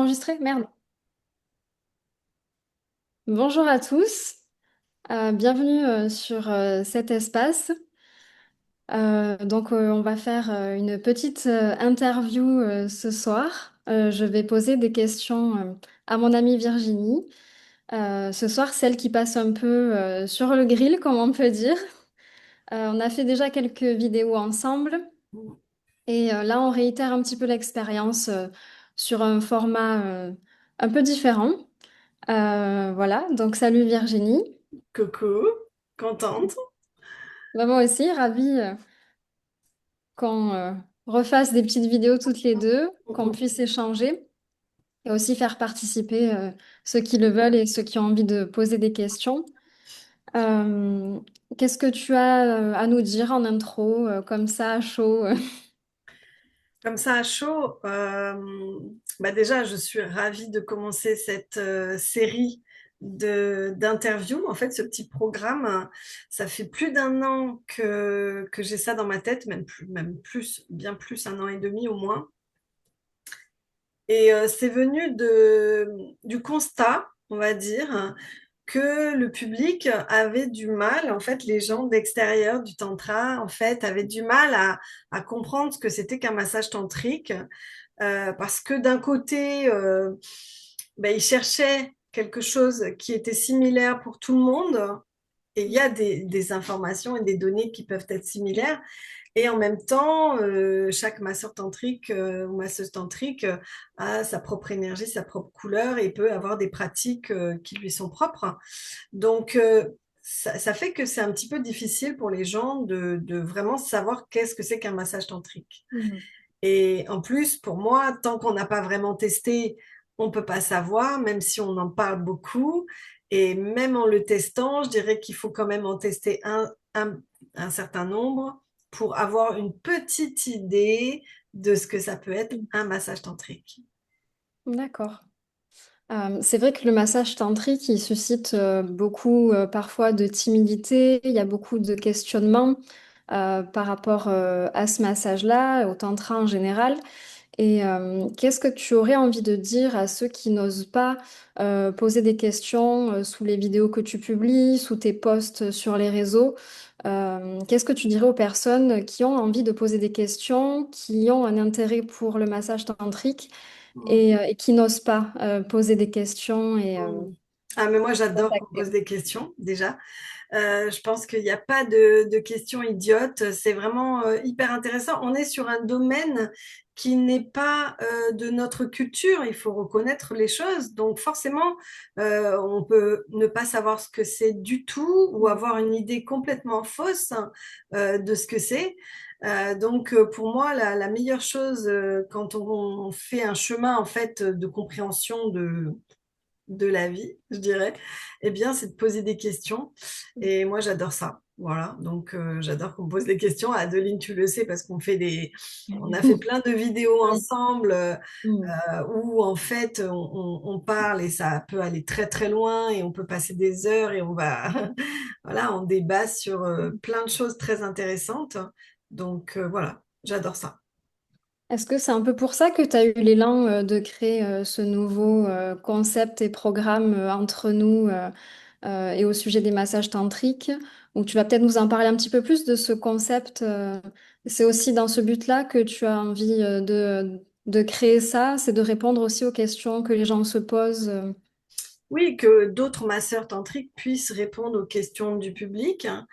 enregistré? Merde. Bonjour à tous. Bienvenue sur cet espace. On va faire une petite interview ce soir. Je vais poser des questions à mon amie Virginie. Ce soir, celle qui passe un peu sur le grill, comme on peut dire. On a fait déjà quelques vidéos ensemble et là, on réitère un petit peu l'expérience sur un format un peu différent. Voilà, donc salut Virginie. Coucou, contente. Bah, moi aussi, ravie qu'on refasse des petites vidéos toutes les deux, qu'on puisse échanger et aussi faire participer ceux qui le veulent et ceux qui ont envie de poser des questions. Euh, Qu'est-ce que tu as à nous dire en intro, comme ça, à chaud? Comme ça à chaud, déjà, je suis ravie de commencer cette série d'interviews. En fait, ce petit programme, ça fait plus d'un an que j'ai ça dans ma tête, même plus, bien plus, un an et demi au moins. Et c'est venu du constat, on va dire, que le public avait du mal, en fait, les gens d'extérieur du tantra, en fait, avaient du mal à comprendre ce que c'était qu'un massage tantrique, parce que d'un côté, ils cherchaient quelque chose qui était similaire pour tout le monde, et il y a des informations et des données qui peuvent être similaires, et en même temps, chaque masseur tantrique ou masseuse tantrique a sa propre énergie, sa propre couleur et peut avoir des pratiques qui lui sont propres. Donc, ça fait que c'est un petit peu difficile pour les gens de vraiment savoir qu'est-ce que c'est qu'un massage tantrique. Mhm. Et en plus, pour moi, tant qu'on n'a pas vraiment testé, on ne peut pas savoir, même si on en parle beaucoup. Et même en le testant, je dirais qu'il faut quand même en tester un certain nombre pour avoir une petite idée de ce que ça peut être un massage tantrique. D'accord. C'est vrai que le massage tantrique, il suscite beaucoup parfois de timidité, il y a beaucoup de questionnements par rapport à ce massage-là, au tantra en général. Et qu'est-ce que tu aurais envie de dire à ceux qui n'osent pas poser des questions sous les vidéos que tu publies, sous tes posts sur les réseaux? Qu'est-ce que tu dirais aux personnes qui ont envie de poser des questions, qui ont un intérêt pour le massage tantrique et qui n'osent pas poser des questions et Mm. Ah, mais moi, j'adore qu'on contacter? pose des questions, déjà. Je pense qu'il n'y a pas de questions idiotes. C'est vraiment hyper intéressant. On est sur un domaine qui n'est pas de notre culture. Il faut reconnaître les choses. Donc forcément, on peut ne pas savoir ce que c'est du tout ou avoir une idée complètement fausse de ce que c'est. Pour moi, la meilleure chose quand on fait un chemin en fait de compréhension de la vie, je dirais, eh bien, c'est de poser des questions. Et moi, j'adore ça. Voilà. Donc, j'adore qu'on me pose des questions. Adeline, tu le sais, parce on a fait plein de vidéos Oui. ensemble Mm. où, en fait, on parle et ça peut aller très, très loin et on peut passer des heures et on va, voilà, on débat sur plein de choses très intéressantes. Donc, voilà, j'adore ça. Est-ce que c'est un peu pour ça que tu as eu l'élan de créer ce nouveau concept et programme entre nous et au sujet des massages tantriques, où tu vas peut-être nous en parler un petit peu plus de ce concept. C'est aussi dans ce but-là que tu as envie de créer ça, c'est de répondre aussi aux questions que les gens se posent. Oui, que d'autres masseurs tantriques puissent répondre aux questions du public, hein,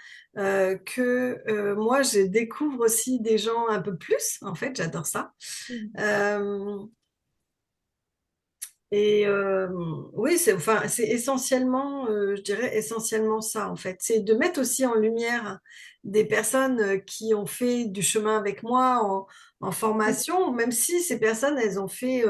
que moi, je découvre aussi des gens un peu plus, en fait, j'adore ça. Mhm. Euh, et oui, c'est essentiellement, je dirais essentiellement ça, en fait. C'est de mettre aussi en lumière des personnes qui ont fait du chemin avec moi en formation, même si ces personnes, elles ont fait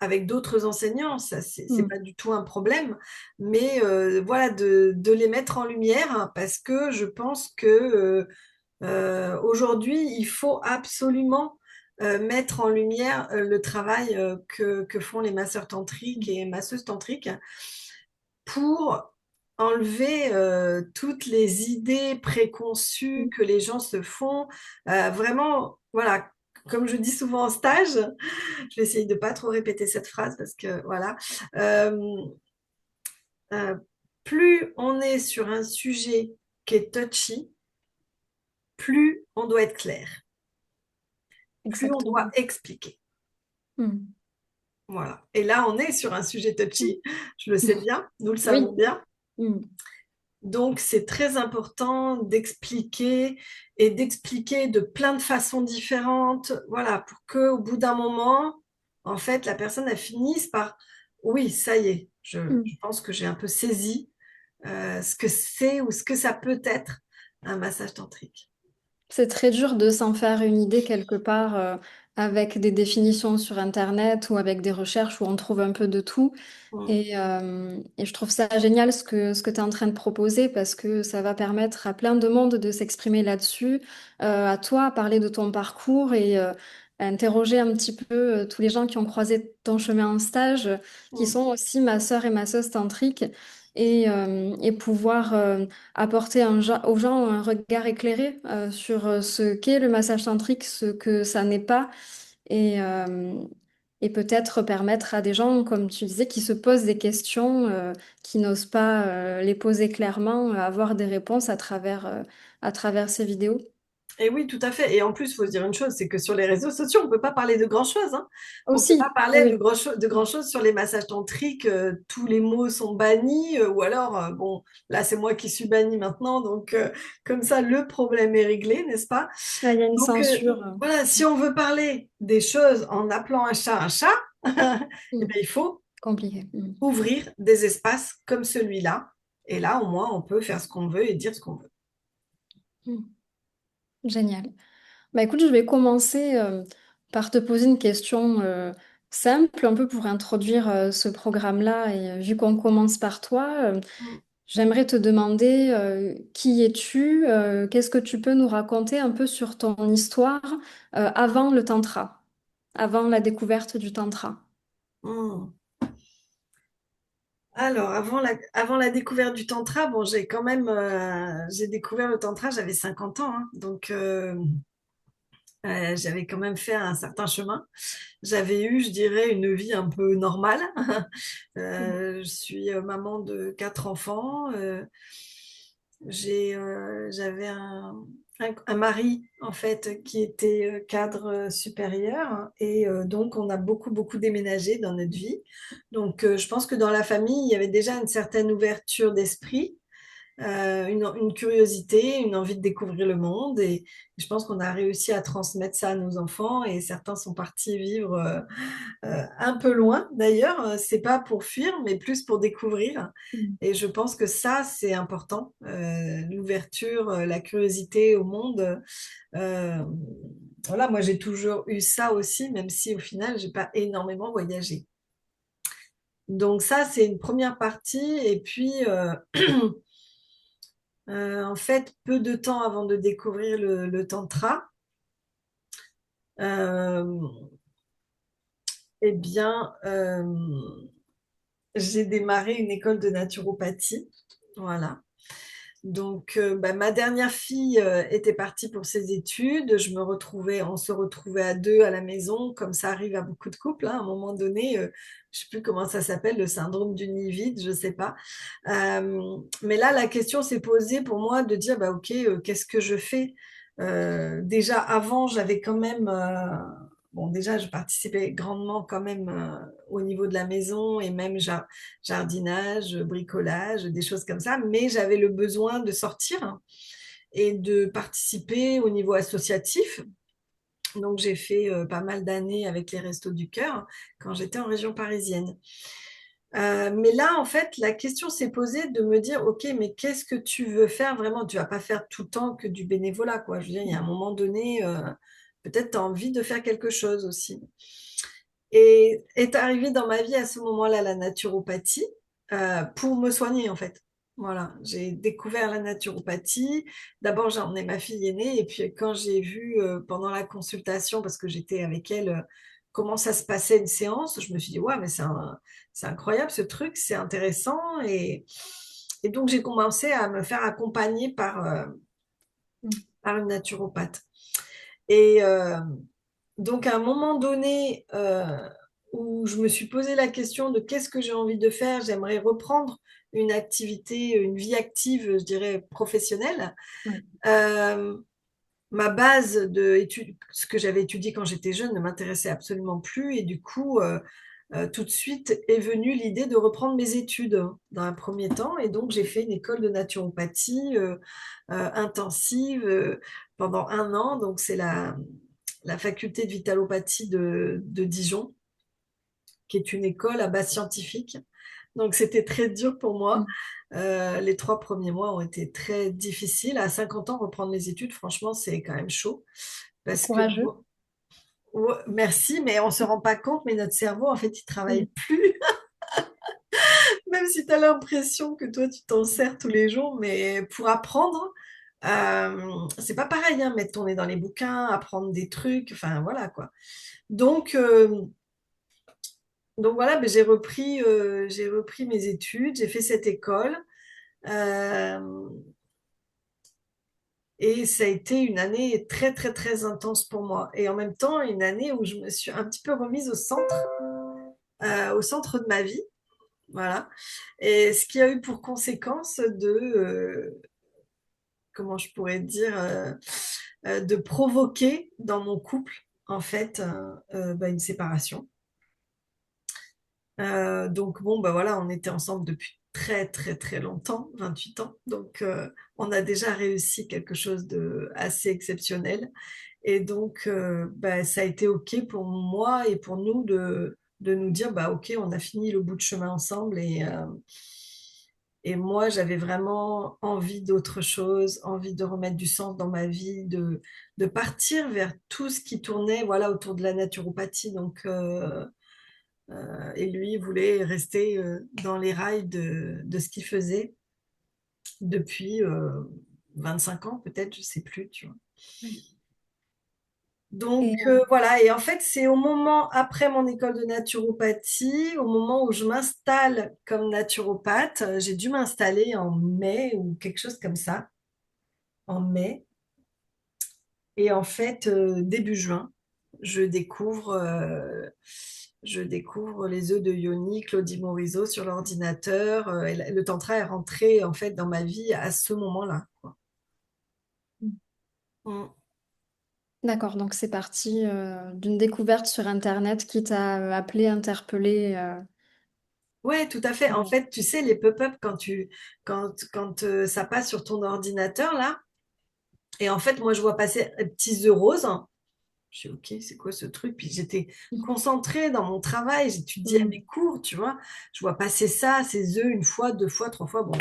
avec d'autres enseignants, ça c'est Mhm. pas du tout un problème, mais voilà de les mettre en lumière parce que je pense que aujourd'hui il faut absolument mettre en lumière le travail que font les masseurs tantriques et masseuses tantriques pour enlever toutes les idées préconçues que les gens se font. Vraiment, voilà, comme je dis souvent en stage, je vais essayer de pas trop répéter cette phrase parce que voilà. Euh, euh, Plus on est sur un sujet qui est touchy, plus on doit être clair, plus on doit Exactement. expliquer. Mm. Voilà. Et là, on est sur un sujet touchy, je le sais bien, nous le savons Oui. bien. Mm. Donc, c'est très important d'expliquer et d'expliquer de plein de façons différentes, voilà, pour que au bout d'un moment, en fait, la personne elle finisse par, oui, ça y est, je Mm. pense que j'ai un peu saisi ce que c'est ou ce que ça peut être un massage tantrique. C'est très dur de s'en faire une idée quelque part avec des définitions sur Internet ou avec des recherches où on trouve un peu de tout. Mm, Et je trouve ça génial ce que tu es en train de proposer parce que ça va permettre à plein de monde de s'exprimer là-dessus, à toi, parler de ton parcours et interroger un petit peu tous les gens qui ont croisé ton chemin en stage, qui mm. sont aussi masseurs et masseuses tantriques, et pouvoir apporter aux gens un regard éclairé sur ce qu'est le massage tantrique, ce que ça n'est pas et, euh, et peut-être permettre à des gens, comme tu disais, qui se posent des questions, qui n'osent pas les poser clairement, avoir des réponses à travers ces vidéos. Et oui, tout à fait. Et en plus, il faut se dire une chose, c'est que sur les réseaux sociaux, on ne peut pas parler de grand-chose, hein. On ne peut pas Aussi, parler oui. de grand-chose sur les massages tantriques. Tous les mots sont bannis. Ou alors, bon, là, c'est moi qui suis bannie maintenant. Donc, comme ça, le problème est réglé, n'est-ce pas? Là, il y a une Donc, censure. voilà, si on veut parler des choses en appelant un chat, eh Hmm, bien, il faut compliqué. Hmm. ouvrir des espaces comme celui-là. Et là, au moins, on peut faire ce qu'on veut et dire ce qu'on veut. Hmm. Génial. Bah écoute, je vais commencer par te poser une question simple, un peu pour introduire ce programme-là. Et vu qu'on commence par toi, j'aimerais te demander qui es-tu, qu'est-ce que tu peux nous raconter un peu sur ton histoire avant le tantra, avant la découverte du tantra. Mm. Alors, avant la découverte du tantra, bon, j'ai quand même, j'ai découvert le tantra, j'avais 50 ans, hein. Donc j'avais quand même fait un certain chemin. J'avais eu, je dirais, une vie un peu normale. Je suis maman de 4 enfants. J'avais un mari, en fait, qui était cadre supérieur. Et donc, on a beaucoup, beaucoup déménagé dans notre vie. Donc, je pense que dans la famille, il y avait déjà une certaine ouverture d'esprit, une curiosité, une envie de découvrir le monde. Et je pense qu'on a réussi à transmettre ça à nos enfants. Et certains sont partis vivre un peu loin. D'ailleurs, c'est pas pour fuir, mais plus pour découvrir. Mm. Et je pense que ça, c'est important. L'ouverture, la curiosité au monde. Euh, voilà, moi, j'ai toujours eu ça aussi, même si au final, j'ai pas énormément voyagé. Donc ça, c'est une première partie. Et puis, en fait, peu de temps avant de découvrir le tantra, euh, eh bien, j'ai démarré une école de naturopathie. Voilà. Donc, bah, ma dernière fille était partie pour ses études. On se retrouvait à deux à la maison, comme ça arrive à beaucoup de couples, hein. À un moment donné, je sais plus comment ça s'appelle, le syndrome du nid vide, je sais pas. Mais là, la question s'est posée pour moi de dire, bah, ok, qu'est-ce que je fais? Déjà avant, j'avais quand même, bon, déjà, je participais grandement quand même au niveau de la maison et même jardinage, bricolage, des choses comme ça, mais j'avais le besoin de sortir et de participer au niveau associatif. Donc j'ai fait pas mal d'années avec les Restos du Cœur quand j'étais en région parisienne. Mais là, en fait, la question s'est posée de me dire, OK, mais qu'est-ce que tu veux faire vraiment? Tu vas pas faire tout le temps que du bénévolat, quoi. Je veux dire, il y a un moment donné, peut-être tu as envie de faire quelque chose aussi. Et est arrivée dans ma vie à ce moment-là la naturopathie pour me soigner en fait. Voilà, j'ai découvert la naturopathie. D'abord, j'ai emmené ma fille aînée et puis quand j'ai vu pendant la consultation, parce que j'étais avec elle, comment ça se passait une séance, je me suis dit, ouais, mais c'est incroyable ce truc, c'est intéressant. Et donc, j'ai commencé à me faire accompagner par une naturopathe. Et Donc, à un moment donné, où je me suis posé la question de qu'est-ce que j'ai envie de faire, j'aimerais reprendre une activité, une vie active, je dirais, professionnelle. Ouais. Euh, Ma base de études, ce que j'avais étudié quand j'étais jeune ne m'intéressait absolument plus et du coup, tout de suite est venue l'idée de reprendre mes études dans un premier temps et donc j'ai fait une école de naturopathie intensive pendant 1 an. Donc c'est la faculté de vitalopathie de Dijon, qui est une école à base scientifique. Donc c'était très dur pour moi. Mm. Les 3 premiers mois ont été très difficiles. À 50 ans, reprendre les études, franchement, c'est quand même chaud. Parce que, Courageux. bon, ouais, merci, mais on se rend pas compte, mais notre cerveau, en fait, il travaille Mm. plus. Même si tu as l'impression que toi, tu t'en sers tous les jours, mais pour apprendre, c'est pas pareil, hein, mettre ton nez dans les bouquins, apprendre des trucs, enfin voilà quoi. Donc, donc voilà, ben, j'ai repris mes études, j'ai fait cette école. euh, Et ça a été une année très, très, très intense pour moi. Et en même temps, une année où je me suis un petit peu remise au centre de ma vie. Voilà. Et ce qui a eu pour conséquence comment je pourrais dire, de provoquer dans mon couple, en fait, bah, une séparation. Donc bon, bah voilà, on était ensemble depuis très très très longtemps, 28 ans. Donc on a déjà réussi quelque chose de assez exceptionnel. Et donc bah, ça a été OK pour moi et pour nous de nous dire, bah OK, on a fini le bout de chemin ensemble. Et moi, j'avais vraiment envie d'autre chose, envie de remettre du sens dans ma vie, de partir vers tout ce qui tournait voilà, autour de la naturopathie. Donc, et lui voulait rester dans les rails de ce qu'il faisait depuis 25 ans, peut-être, je sais plus, tu vois. Ouais. Donc Et voilà, et en fait, c'est au moment, après mon école de naturopathie, au moment où je m'installe comme naturopathe, j'ai dû m'installer en mai ou quelque chose comme ça, en mai. Et en fait, début juin, je découvre, euh, je découvre les œufs de Yoni, Claudie Morizot sur l'ordinateur. Et le tantra est rentré en fait dans ma vie à ce moment-là, quoi. Mm. d'accord, donc c'est parti d'une découverte sur Internet qui t'a appelé, interpellé. Ouais, tout à fait. En Ouais. fait, tu sais, les pop-up, quand ça passe sur ton ordinateur, là, et en fait, moi, je vois passer des petits œufs roses. Je suis OK, c'est quoi ce truc? Puis j'étais concentrée dans mon travail, j'étudiais mes Mm. cours, tu vois. Je vois passer ça, ces œufs, 1 fois, 2 fois, 3 fois. Bon,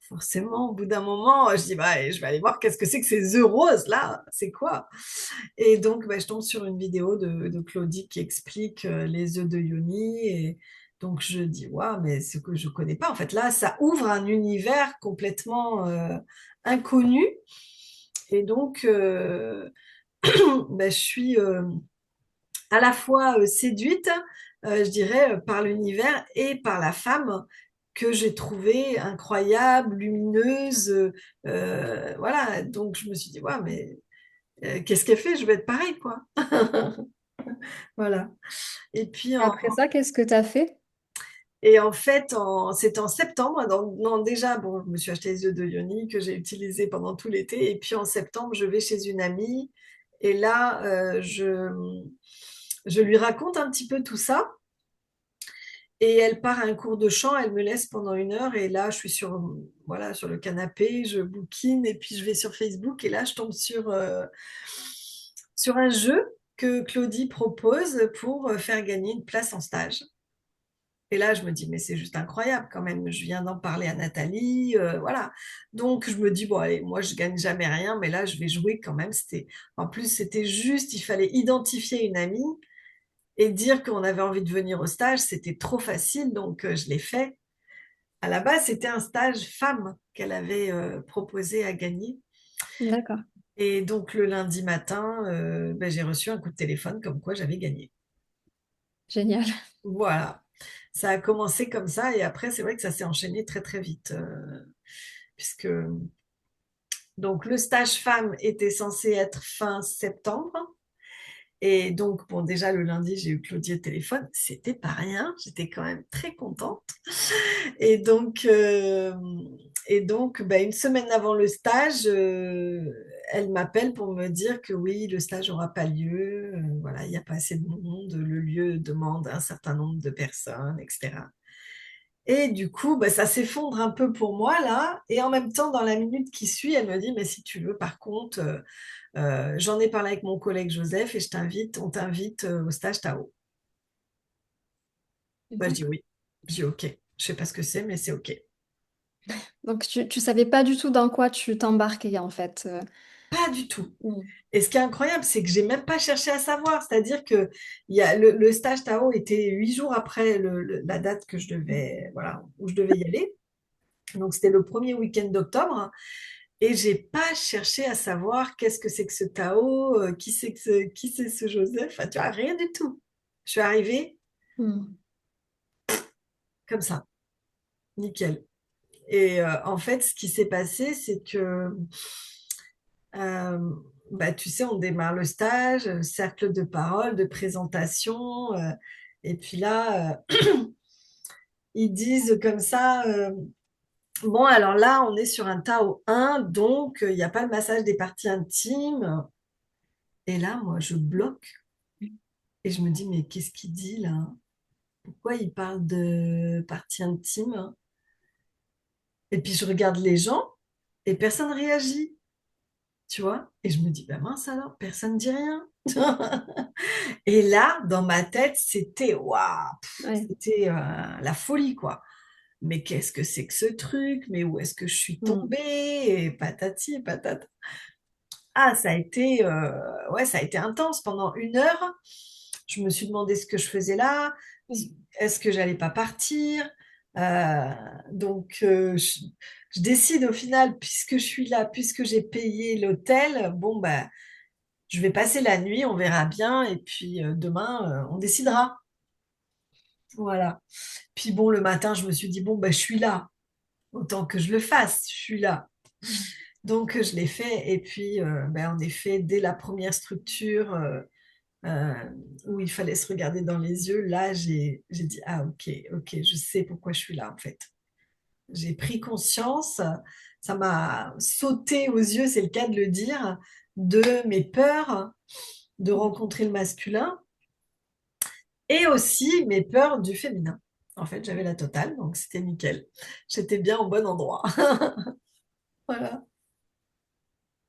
forcément, au bout d'un moment, je dis, bah, je vais aller voir qu'est-ce que c'est que ces œufs roses, là? C'est quoi? Et donc, bah, je tombe sur une vidéo de Claudie qui explique les œufs de Yoni. Et donc, je dis, waouh, mais ce que je connais pas. En fait, là, ça ouvre un univers complètement inconnu. Et donc, bah, je suis à la fois séduite, je dirais, par l'univers et par la femme que j'ai trouvée incroyable, lumineuse. Voilà, donc je me suis dit, ouais, mais qu'est-ce qu'elle fait? Je vais être pareil, quoi. Voilà. Et puis, Et après ça, qu'est-ce que t'as fait? en fait, c'était en septembre. Donc, non, déjà, bon, je me suis acheté les œufs de Yoni que j'ai utilisés pendant tout l'été. Et puis en septembre, je vais chez une amie. Et là, je lui raconte un petit peu tout ça. Et elle part à un cours de chant, elle me laisse pendant 1 heure et là je suis voilà, sur le canapé, je bouquine et puis je vais sur Facebook et là je tombe sur un jeu que Claudie propose pour faire gagner une place en stage. Et là je me dis mais c'est juste incroyable quand même, je viens d'en parler à Nathalie, voilà. Donc je me dis bon allez, moi je gagne jamais rien mais là je vais jouer quand même. En plus c'était juste, il fallait identifier une amie et dire qu'on avait envie de venir au stage, c'était trop facile, donc je l'ai fait. À la base, c'était un stage femme qu'elle avait proposé à gagner. D'accord, Et donc le lundi matin, ben, j'ai reçu un coup de téléphone comme quoi j'avais gagné. génial. Voilà, ça a commencé comme ça et après, c'est vrai que ça s'est enchaîné très très vite. Puisque donc le stage femme était censé être fin septembre Et donc, bon, déjà le lundi, j'ai eu Claudie au téléphone. C'était pas rien. J'étais quand même très contente. Et donc, euh, bah, une semaine avant le stage, elle m'appelle pour me dire que oui, le stage n'aura pas lieu. Voilà, il n'y a pas assez de monde. Le lieu demande un certain nombre de personnes, etc. Et du coup, bah, ça s'effondre un peu pour moi là. Et en même temps, dans la minute qui suit, elle me dit, mais si tu veux, par contre, j'en ai parlé avec mon collègue Joseph et on t'invite au stage Tao. Bah, je dis D'accord. oui. Je dis OK. Je sais pas ce que c'est, mais c'est OK. Donc tu savais pas du tout dans quoi tu t'embarquais en fait. Pas du tout. Mm. Et ce qui est incroyable, c'est que j'ai même pas cherché à savoir. C'est-à-dire que le stage Tao était 8 jours après la date que je devais, voilà, où je devais y aller. Donc c'était le premier week-end d'octobre. Et j'ai pas cherché à savoir qu'est-ce que c'est que ce Tao, qui c'est ce Joseph. Enfin, tu vois, rien du tout. Je suis arrivée Mm. comme ça, nickel. Et en fait, ce qui s'est passé, c'est que, euh, bah, tu sais, on démarre le stage, cercle de parole, de présentation, et puis là, ils disent comme ça, bon, alors là, on est sur un Tao 1, donc il n'y a pas le massage des parties intimes. Et là, moi, je bloque et je me dis, mais qu'est-ce qu'il dit là? Pourquoi il parle de parties intimes? Et puis je regarde les gens et personne réagit. Tu vois? Et je me dis, bah mince alors, personne ne dit rien. Et là, dans ma tête, c'était waouh, Ouais. c'était la folie, quoi. Mais qu'est-ce que c'est que ce truc? Mais où est-ce que je suis Mm. tombée? Et patati et patata. Ah, ouais, ça a été intense pendant 1 heure. Je me suis demandé ce que je faisais là. Est-ce que j'allais pas partir? Euh, je décide au final, puisque je suis là, puisque j'ai payé l'hôtel, bon, bah, je vais passer la nuit, on verra bien, et puis demain, on décidera. Voilà. Puis bon, le matin, je me suis dit, bon, bah, je suis là, autant que je le fasse, je suis là. Donc, je l'ai fait, et puis, ben, en effet, dès la première structure euh, où il fallait se regarder dans les yeux, là, j'ai dit, ah, ok, ok, je sais pourquoi je suis là, en fait. J'ai pris conscience, ça m'a sauté aux yeux, c'est le cas de le dire, de mes peurs de rencontrer le masculin et aussi mes peurs du féminin. En fait, j'avais la totale, donc c'était nickel. J'étais bien au bon endroit. Voilà.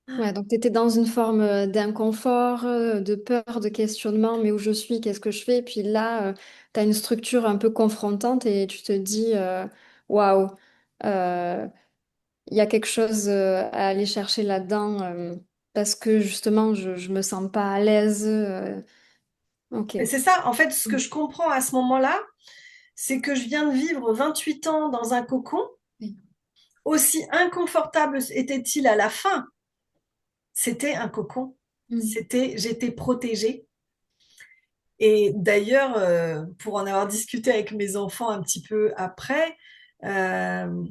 Ouais, donc tu étais dans une forme d'inconfort, de peur, de questionnement, mais où je suis, qu'est-ce que je fais? Et puis là, tu as une structure un peu confrontante et tu te dis, waouh, euh, il y a quelque chose à aller chercher là-dedans parce que justement, je me sens pas à l'aise. Ok. Et c'est ça, en fait, ce que je comprends à ce moment-là, c'est que je viens de vivre 28 ans dans un cocon. Oui. Aussi inconfortable était-il à la fin, c'était un cocon. Mm. J'étais protégée. Et d'ailleurs, pour en avoir discuté avec mes enfants un petit peu après, euh,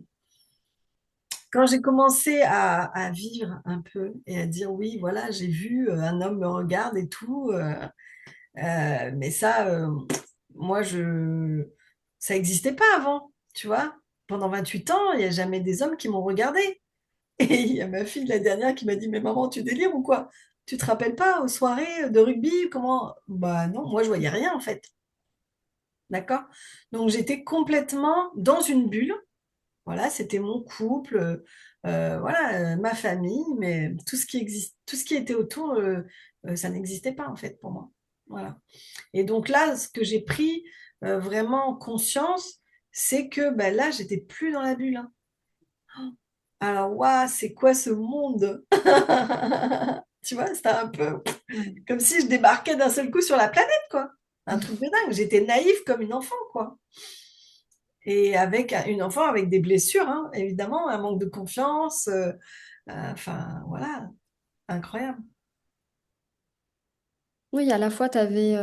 quand j'ai commencé à vivre un peu et à dire oui, voilà, j'ai vu un homme me regarde et tout, mais ça, moi, ça n'existait pas avant, tu vois. Pendant 28 ans, il n'y a jamais des hommes qui m'ont regardé. Et il y a ma fille, la dernière, qui m'a dit, mais maman, tu délires ou quoi? Tu te rappelles pas aux soirées de rugby? Comment? Bah non, moi, je voyais rien, en fait. D'accord? Donc, j'étais complètement dans une bulle. Voilà, c'était mon couple, voilà, ma famille, mais tout ce qui existe, tout ce qui était autour, ça n'existait pas, en fait, pour moi. Voilà. Et donc là, ce que j'ai pris vraiment conscience, c'est que bah, là, j'étais plus dans la bulle, hein. Alors, waouh, c'est quoi ce monde? Tu vois, c'était un peu Ouais. comme si je débarquais d'un seul coup sur la planète, quoi. Un truc de dingue. J'étais naïve comme une enfant, quoi. Et avec une enfant avec des blessures, hein, évidemment, un manque de confiance. Enfin, voilà, incroyable. Oui, à la fois, tu avais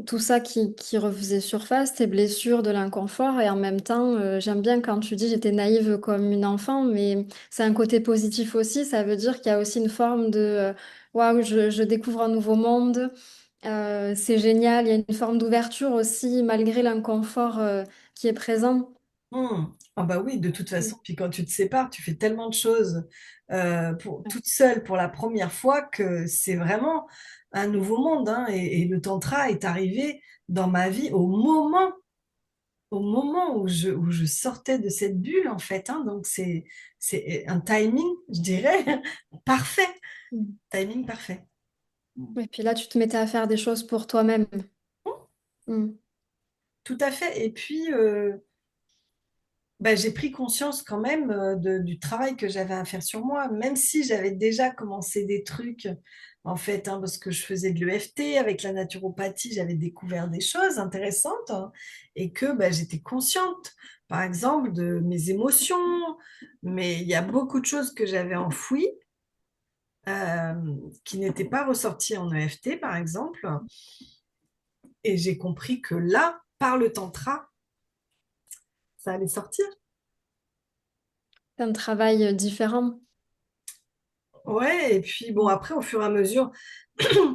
tout ça qui refaisait surface, tes blessures, de l'inconfort, et en même temps, j'aime bien quand tu dis j'étais naïve comme une enfant, mais c'est un côté positif aussi, ça veut dire qu'il y a aussi une forme de waouh, je découvre un nouveau monde. C'est génial. Il y a une forme d'ouverture aussi, malgré l'inconfort qui est présent. Ah bah oui, de toute Mm. façon, puis quand tu te sépares, tu fais tellement de choses Ouais. toute seule pour la première fois que c'est vraiment un nouveau monde, hein. Et le tantra est arrivé dans ma vie au moment où je sortais de cette bulle, en fait, hein. Donc c'est un timing, je dirais, parfait. Mm. Timing parfait. Et puis là, tu te mettais à faire des choses pour toi-même. Mm. Tout à fait. Et puis, bah, j'ai pris conscience quand même du travail que j'avais à faire sur moi, même si j'avais déjà commencé des trucs, en fait, hein, parce que je faisais de l'EFT, avec la naturopathie, j'avais découvert des choses intéressantes, hein, et que bah, j'étais consciente, par exemple, de mes émotions, mais il y a beaucoup de choses que j'avais enfouies, euh, qui n'étaient pas ressorties en EFT, par exemple, et j'ai compris que là, par le tantra, ça allait sortir. C'est un travail différent. Ouais, et puis bon, Mm. après, au fur et à mesure,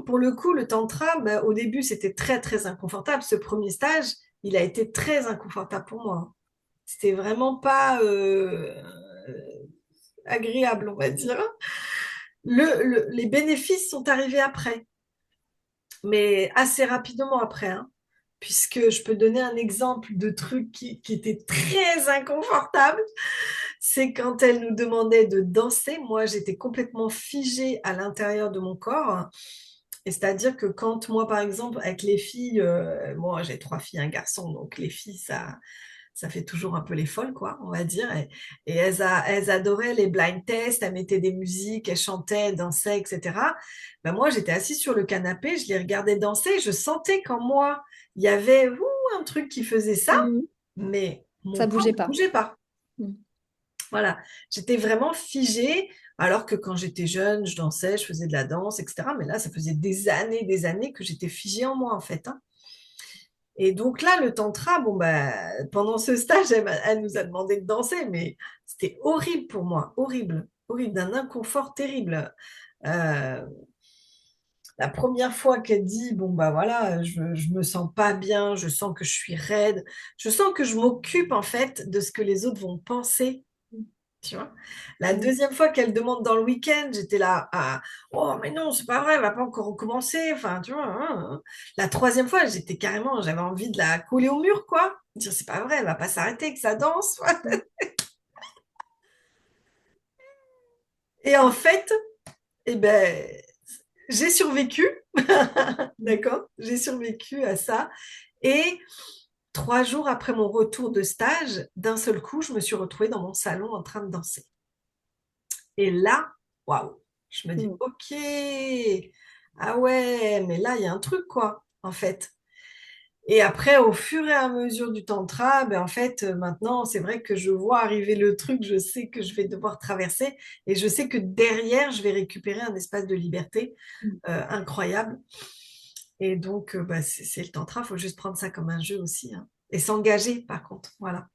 pour le coup, le tantra, bah, au début, c'était très, très inconfortable. Ce premier stage, il a été très inconfortable pour moi. C'était vraiment pas agréable, on va dire. Les bénéfices sont arrivés après, mais assez rapidement après, hein, puisque je peux donner un exemple de truc qui était très inconfortable. C'est quand elle nous demandait de danser. Moi, j'étais complètement figée à l'intérieur de mon corps. Et c'est-à-dire que quand moi, par exemple, avec les filles, moi j'ai trois filles, un garçon, donc les filles, ça fait toujours un peu les folles, quoi, on va dire. Et elles adoraient les blind tests, elles mettaient des musiques, elles chantaient, elles dansaient, etc. Ben moi, j'étais assise sur le canapé, je les regardais danser, je sentais qu'en moi, il y avait un truc qui faisait ça, Mhm. mais mon Ça corps bougeait ne pas. bougeait pas. Mm. Voilà, j'étais vraiment figée, alors que quand j'étais jeune, je dansais, je faisais de la danse, etc. Mais là, ça faisait des années que j'étais figée en moi, en fait, hein. Et donc là, le tantra, bon, bah, pendant ce stage, elle nous a demandé de danser, mais c'était horrible pour moi, horrible, horrible, d'un inconfort terrible. Euh, la première fois qu'elle dit, bon, bah voilà, je me sens pas bien, je sens que je suis raide, je sens que je m'occupe en fait de ce que les autres vont penser, tu vois. La Mm. deuxième fois qu'elle demande dans le week-end, j'étais là, oh, mais non, c'est pas vrai, elle va pas encore recommencer. Enfin, tu vois, hein. La troisième fois, j'étais carrément, j'avais envie de la coller au mur, quoi. Dire, c'est pas vrai, elle va pas s'arrêter, que ça danse. Et en fait, eh ben, j'ai survécu, Mm. d'accord? J'ai survécu à ça. Et 3 jours après mon retour de stage, d'un seul coup, je me suis retrouvée dans mon salon en train de danser. Et là, waouh, je me dis, Mm. ok, ah ouais, mais là, il y a un truc, quoi, en fait. Et après, au fur et à mesure du tantra, ben, en fait, maintenant, c'est vrai que je vois arriver le truc, je sais que je vais devoir traverser et je sais que derrière, je vais récupérer un espace de liberté incroyable. Et donc, bah, c'est le tantra, il faut juste prendre ça comme un jeu aussi, hein. Et s'engager, par contre, voilà.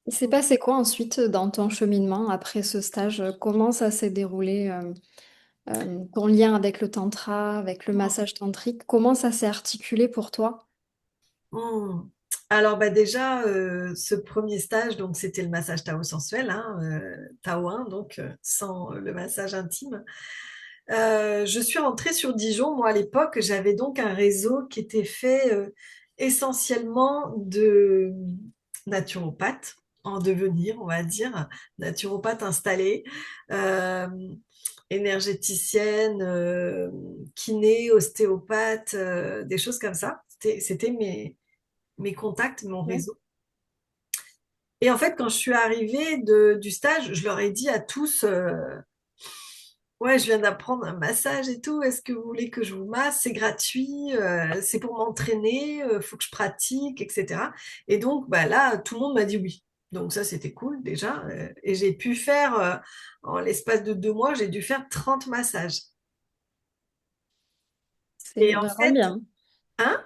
Il s'est passé quoi ensuite dans ton cheminement après ce stage? Comment ça s'est déroulé, ton lien avec le tantra, avec le massage tantrique? Comment ça s'est articulé pour toi? Hmm. Alors bah déjà, ce premier stage, donc c'était le massage Tao sensuel, hein, Tao 1, donc sans le massage intime. Je suis rentrée sur Dijon. Moi, à l'époque, j'avais donc un réseau qui était fait essentiellement de naturopathes en devenir, on va dire, naturopathes installés, euh, énergéticiennes, kiné, ostéopathes, des choses comme ça. C'était mes contacts, mon Ouais. réseau. Et en fait, quand je suis arrivée du stage, je leur ai dit à tous, ouais, je viens d'apprendre un massage et tout. Est-ce que vous voulez que je vous masse? C'est gratuit, c'est pour m'entraîner, faut que je pratique, etc. Et donc, bah là, tout le monde m'a dit oui. Donc ça, c'était cool déjà. Et j'ai pu faire, en l'espace de 2 mois, j'ai dû faire 30 massages. Et C'est en vraiment fait, bien. hein?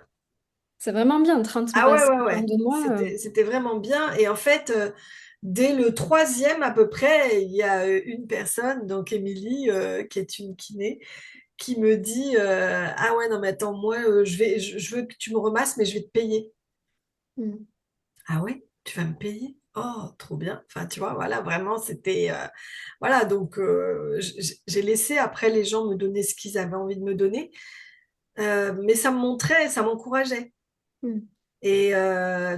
C'est vraiment bien, 30 Ah ouais, massages ouais, en ouais. 2 mois. C'était vraiment bien. Et en fait, dès le troisième à peu près, il y a une personne, donc Émilie, qui est une kiné, qui me dit ah ouais, non, mais attends, moi, je veux que tu me remasses, mais je vais te payer. Mm. Ah ouais, tu vas me payer? Oh, trop bien. Enfin, tu vois, voilà, vraiment, c'était. Voilà, donc j'ai laissé après les gens me donner ce qu'ils avaient envie de me donner. Mais ça me montrait, ça m'encourageait. Mm. Et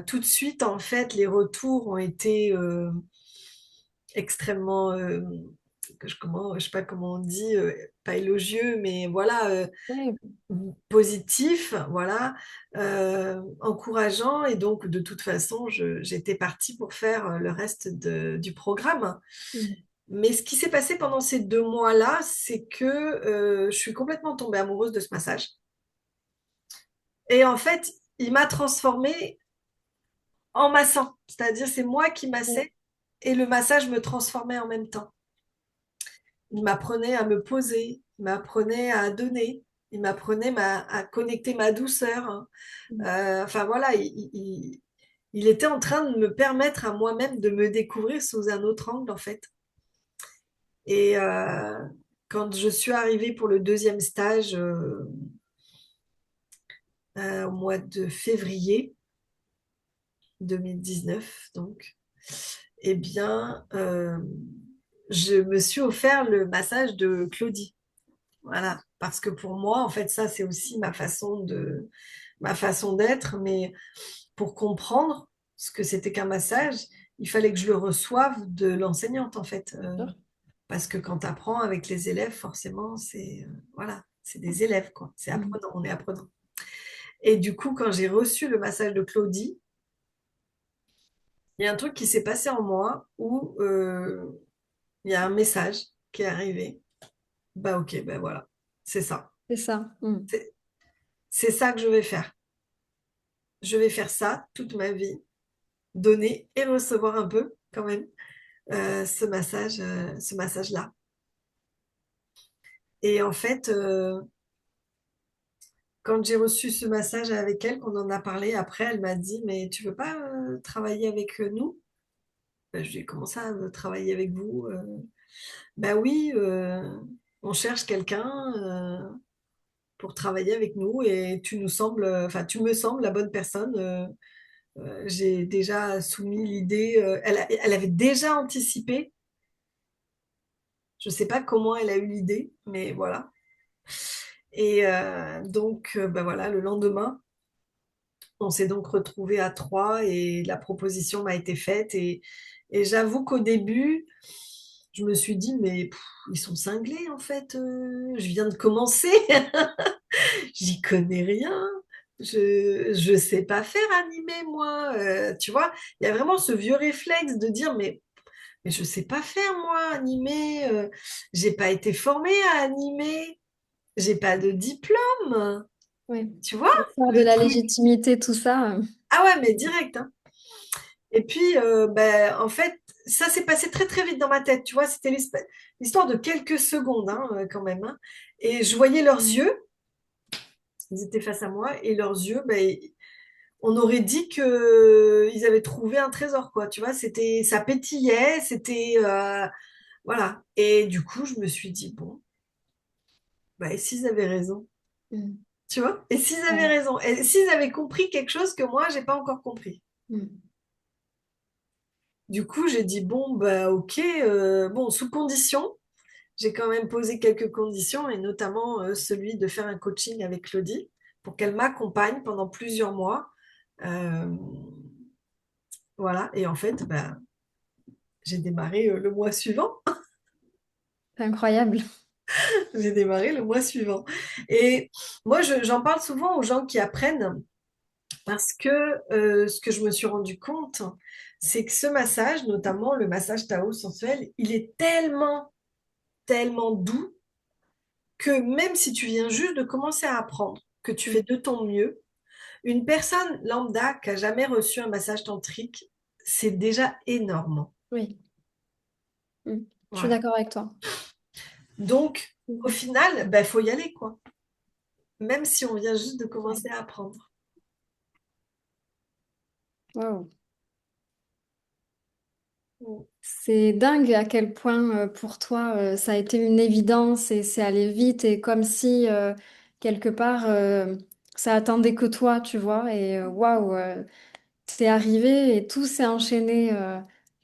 tout de suite, en fait, les retours ont été extrêmement, je sais pas comment on dit, pas élogieux, mais voilà, Ouais. positifs, voilà, encourageants. Et donc, de toute façon, j'étais partie pour faire le reste du programme. Mm. Mais ce qui s'est passé pendant ces 2 mois-là, c'est que je suis complètement tombée amoureuse de ce massage. Et en fait, il m'a transformée en massant. C'est-à-dire, c'est moi qui Ouais. massais et le massage me transformait en même temps. Il m'apprenait à me poser, il m'apprenait à donner, il m'apprenait à connecter ma douceur, hein. Mm. Enfin voilà, il était en train de me permettre à moi-même de me découvrir sous un autre angle en fait. Et quand je suis arrivée pour le deuxième stage au mois de février 2019, donc, eh bien, je me suis offert le massage de Claudie. Voilà, parce que pour moi, en fait, ça, c'est aussi ma façon d'être, mais pour comprendre ce que c'était qu'un massage, il fallait que je le reçoive de l'enseignante, en fait. Sûr. Parce que quand tu apprends avec les élèves, forcément, voilà, c'est des élèves, quoi. C'est Mm. apprenant, on est apprenant. Et du coup, quand j'ai reçu le massage de Claudie, il y a un truc qui s'est passé en moi où il y a un message qui est arrivé. Bah ok, ben voilà, c'est ça. C'est ça. Mm. C'est c'est ça que je vais faire. Je vais faire ça toute ma vie, donner et recevoir un peu quand même ce massage-là. Et en fait, quand j'ai reçu ce massage avec elle, qu'on en a parlé, après, elle m'a dit, mais tu veux pas travailler avec nous? Ben, je lui ai commencé à travailler avec vous. Ben oui, on cherche quelqu'un pour travailler avec nous et tu me sembles la bonne personne. J'ai déjà soumis l'idée. Elle avait déjà anticipé. Je ne sais pas comment elle a eu l'idée, mais voilà. Et donc, ben voilà, le lendemain, on s'est donc retrouvés à trois et la proposition m'a été faite. Et j'avoue qu'au début, je me suis dit, mais ils sont cinglés en fait. Je viens de commencer, j'y connais rien. Je sais pas faire animer moi. Tu vois, il y a vraiment ce vieux réflexe de dire, mais je sais pas faire moi animer. J'ai pas été formée à animer. J'ai pas de diplôme. Ouais. Tu vois, Ça sort de le la truc. légitimité, tout ça. Ah ouais, mais direct, hein. Et puis, ben, en fait, ça s'est passé très très vite dans ma tête. Tu vois, c'était l'histoire de quelques secondes hein, quand même, hein. Et je voyais leurs yeux. Ils étaient face à moi et leurs yeux, ben, on aurait dit que ils avaient trouvé un trésor, quoi. Tu vois, ça pétillait, voilà. Et du coup, je me suis dit, bon, bah, et s'ils avaient raison, Mm. tu vois? Et s'ils avaient Ouais. raison, et s'ils avaient compris quelque chose que moi, j'ai pas encore compris. Mm. Du coup, j'ai dit, bon, bah, ok, bon, sous condition, j'ai quand même posé quelques conditions, et notamment celui de faire un coaching avec Claudie pour qu'elle m'accompagne pendant plusieurs mois. Euh, voilà, et en fait, bah, j'ai démarré le mois suivant. C'est incroyable. J'ai démarré le mois suivant. Et moi, j'en parle souvent aux gens qui apprennent parce que ce que je me suis rendu compte, c'est que ce massage, notamment le massage Tao sensuel, il est tellement, tellement doux que même si tu viens juste de commencer à apprendre, que tu fais Mm. de ton mieux, une personne lambda qui a jamais reçu un massage tantrique, c'est déjà énorme. Oui. Mm. Je suis Voilà. d'accord avec toi. Donc, au Mm. final, il faut y aller, quoi. Même si on vient juste de Ouais. commencer à apprendre. Wow. C'est dingue à quel point pour toi ça a été une évidence et c'est allé vite et comme si quelque part ça attendait que toi, tu vois. Et waouh, c'est arrivé et tout s'est enchaîné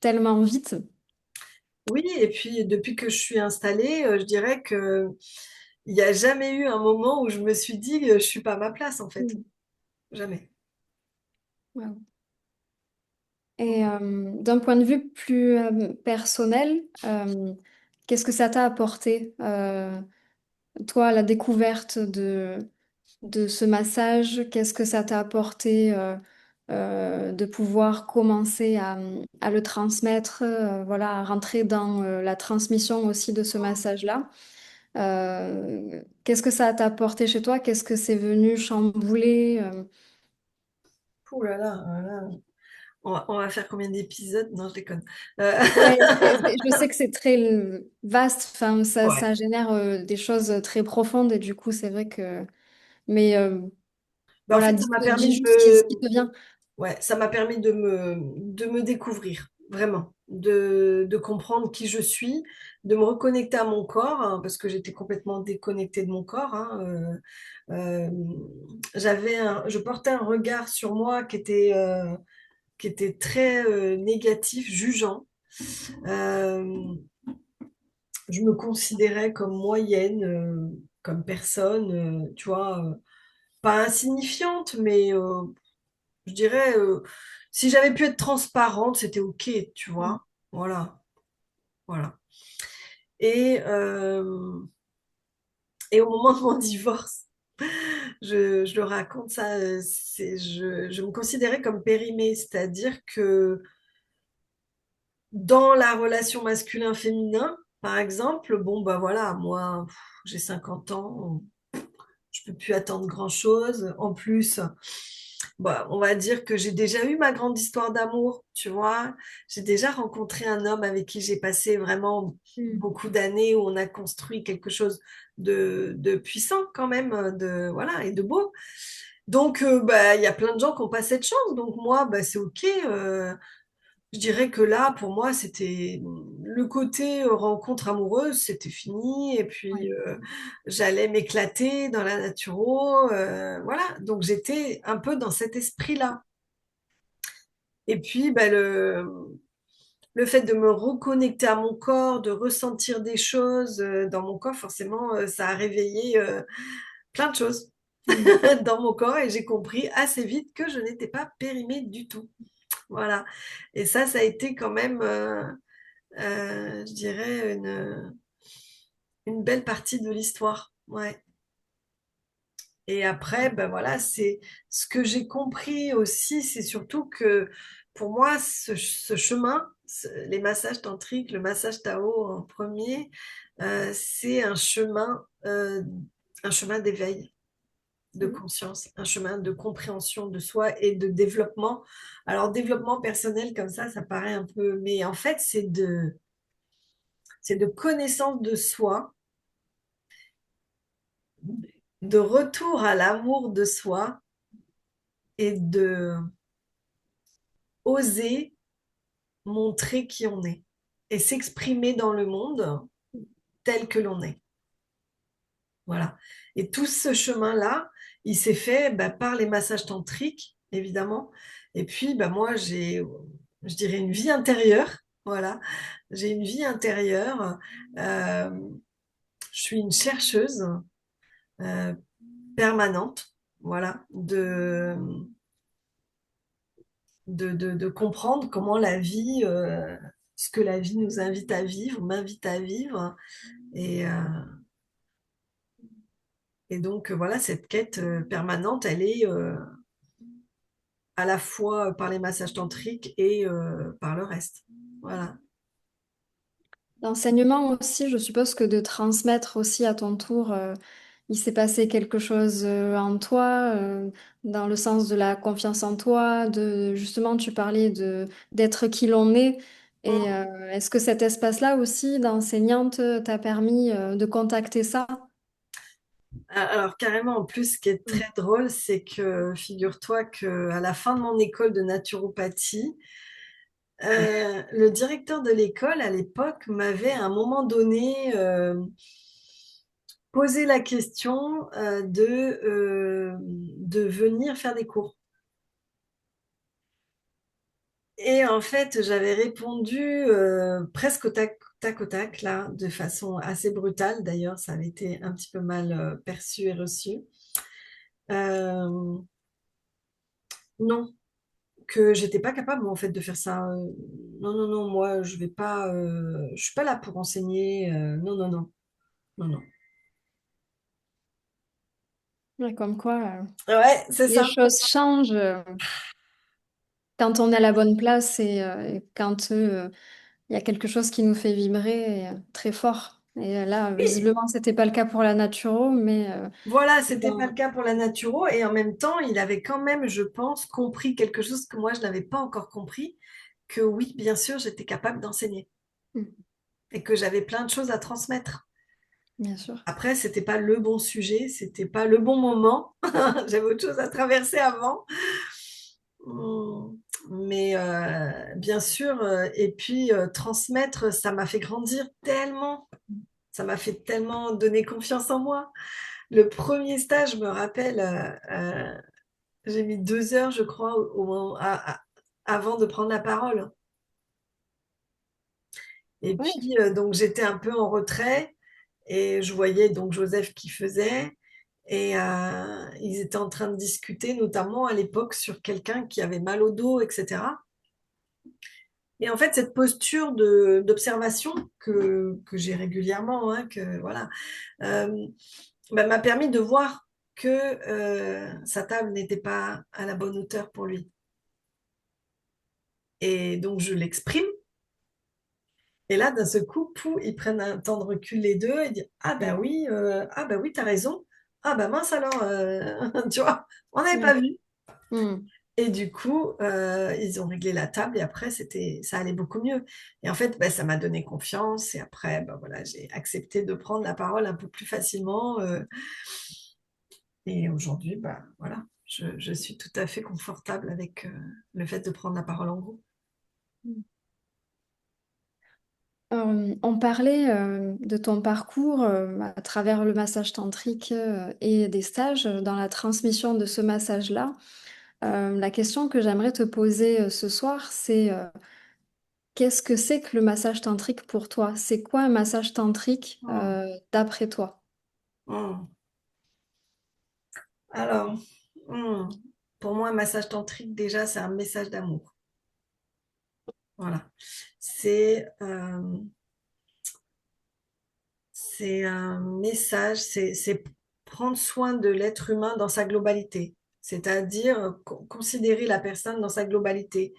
tellement vite. Oui, et puis depuis que je suis installée, je dirais que il n'y a jamais eu un moment où je me suis dit je suis pas à ma place en fait. Mm. Jamais. Waouh. Et d'un point de vue plus personnel, qu'est-ce que ça t'a apporté, toi, la découverte de ce massage? Qu'est-ce que ça t'a apporté de pouvoir commencer à le transmettre, voilà, à rentrer dans la transmission aussi de ce massage-là? Qu'est-ce que ça t'a apporté chez toi? Qu'est-ce que c'est venu chambouler? Ouh là là, on va faire combien d'épisodes? Non, je déconne. Euh, Ouais, je sais que c'est très vaste, enfin, Ouais. ça génère des choses très profondes et du coup, c'est vrai que... Mais En voilà, fait, ça m'a dis permis de juste ce qui me, te vient. ouais, ça m'a permis de me découvrir, vraiment, de comprendre qui je suis, de me reconnecter à mon corps, hein, parce que j'étais complètement déconnectée de mon corps, hein, je portais un regard sur moi qui était très négatif, jugeant. Euh, je me considérais comme moyenne, comme personne, tu vois, pas insignifiante, mais je dirais, si j'avais pu être transparente, c'était OK, tu Mm. vois. Voilà, voilà. Et, et au moment de mon divorce, je le raconte ça, je me considérais comme périmée, c'est-à-dire que dans la relation masculin-féminin, par exemple, bon, bah voilà, moi, j'ai 50 ans, je peux plus attendre grand-chose. En plus, bah, on va dire que j'ai déjà eu ma grande histoire d'amour, tu vois. J'ai déjà rencontré un homme avec qui j'ai passé vraiment Mm. beaucoup d'années où on a construit quelque chose de puissant quand même, de voilà et de beau. Donc, bah, il y a plein de gens qui n'ont pas cette chance. Donc moi, bah, c'est OK. Je dirais que là, pour moi, c'était le côté rencontre amoureuse, c'était fini. Et puis, Ouais. j'allais m'éclater dans la naturo. Voilà, donc j'étais un peu dans cet esprit-là. Et puis, bah, le fait de me reconnecter à mon corps, de ressentir des choses dans mon corps, forcément, ça a réveillé plein de choses Mm. dans mon corps et j'ai compris assez vite que je n'étais pas périmée du tout. Voilà. Et ça a été quand même je dirais une belle partie de l'histoire. Ouais. Et après, ben voilà, c'est ce que j'ai compris aussi, c'est surtout que pour moi, ce chemin, les massages tantriques, le massage Tao en premier, c'est un chemin d'éveil de Mm. conscience, un chemin de compréhension de soi et de développement. Alors, développement personnel comme ça paraît un peu, mais en fait, c'est de connaissance de soi, de retour à l'amour de soi et de oser montrer qui on est et s'exprimer dans le monde tel que l'on est. Voilà. Et tout ce chemin-là, il s'est fait bah, par les massages tantriques, évidemment. Et puis, bah, moi, je dirais, une vie intérieure. Voilà. J'ai une vie intérieure. Euh, je suis une chercheuse euh, permanente. Voilà. De comprendre comment la vie, ce que la vie nous invite à vivre, m'invite à vivre. Et, euh, et donc, voilà, cette quête permanente, elle est à la fois par les massages tantriques et par le reste. Voilà. L'enseignement aussi, je suppose que de transmettre aussi à ton tour, il s'est passé quelque chose en toi, dans le sens de la confiance en toi, de justement, tu parlais de d'être qui l'on est. Et Mm. est-ce que cet espace-là aussi d'enseignante t'a permis de contacter ça? Alors, carrément, en plus, ce qui est Mm. très drôle, c'est que figure-toi qu'à la fin de mon école de naturopathie, Le directeur de l'école à l'époque m'avait à un moment donné posé la question de venir faire des cours. Et en fait, j'avais répondu presque tac au tac, là, de façon assez brutale. D'ailleurs, ça avait été un petit peu mal perçu et reçu. Euh, non, que j'étais pas capable, en fait, de faire ça. Non, non, non, moi, je vais pas, je suis pas là pour enseigner. Non, non, non, non, non. Ouais, comme quoi, Ouais, c'est les ça. choses changent quand on est à la bonne place et quand il y a quelque chose qui nous fait vibrer très fort. Et là, Oui, visiblement, c'était pas le cas pour la naturo, mais voilà, c'était pas bon, le cas pour la naturo. Et en même temps, il avait quand même, je pense, compris quelque chose que moi, je n'avais pas encore compris, que oui, bien sûr, j'étais capable d'enseigner mm, et que j'avais plein de choses à transmettre. bien sûr. Après, c'était pas le bon sujet, c'était pas le bon moment. J'avais autre chose à traverser avant. Hum, Mais bien sûr, et puis transmettre, ça m'a fait grandir tellement, ça m'a fait tellement donner confiance en moi. Le premier stage, je me rappelle, j'ai mis 2 heures, je crois, avant de prendre la parole. Et Oui, puis, donc, j'étais un peu en retrait et je voyais donc Joseph qui faisait. Et ils étaient en train de discuter, notamment à l'époque, sur quelqu'un qui avait mal au dos, etc. Et en fait, cette posture d'observation que j'ai régulièrement, hein, que, voilà, euh, bah, m'a permis de voir que sa table n'était pas à la bonne hauteur pour lui. Et donc, je l'exprime. Et là, d'un seul coup, pou, ils prennent un temps de recul les deux et disent, ah ben oui, t'as raison. Ah ben mince alors, tu vois, on n'avait pas oui. vu. Mm. Et du coup, ils ont réglé la table et après, ça allait beaucoup mieux. Et en fait, ben, ça m'a donné confiance et après, ben, voilà, j'ai accepté de prendre la parole un peu plus facilement. Et aujourd'hui, ben, voilà, je suis tout à fait confortable avec le fait de prendre la parole en groupe. On parlait de ton parcours à travers le massage tantrique et des stages. Dans la transmission de ce massage-là, la question que j'aimerais te poser ce soir, c'est qu'est-ce que c'est que le massage tantrique pour toi? C'est quoi un massage tantrique Hmm. d'après toi? Hmm. Alors, hmm, pour moi, un massage tantrique, déjà, c'est un message d'amour. Voilà. C'est c'est un message, c'est prendre soin de l'être humain dans sa globalité, c'est-à-dire considérer la personne dans sa globalité.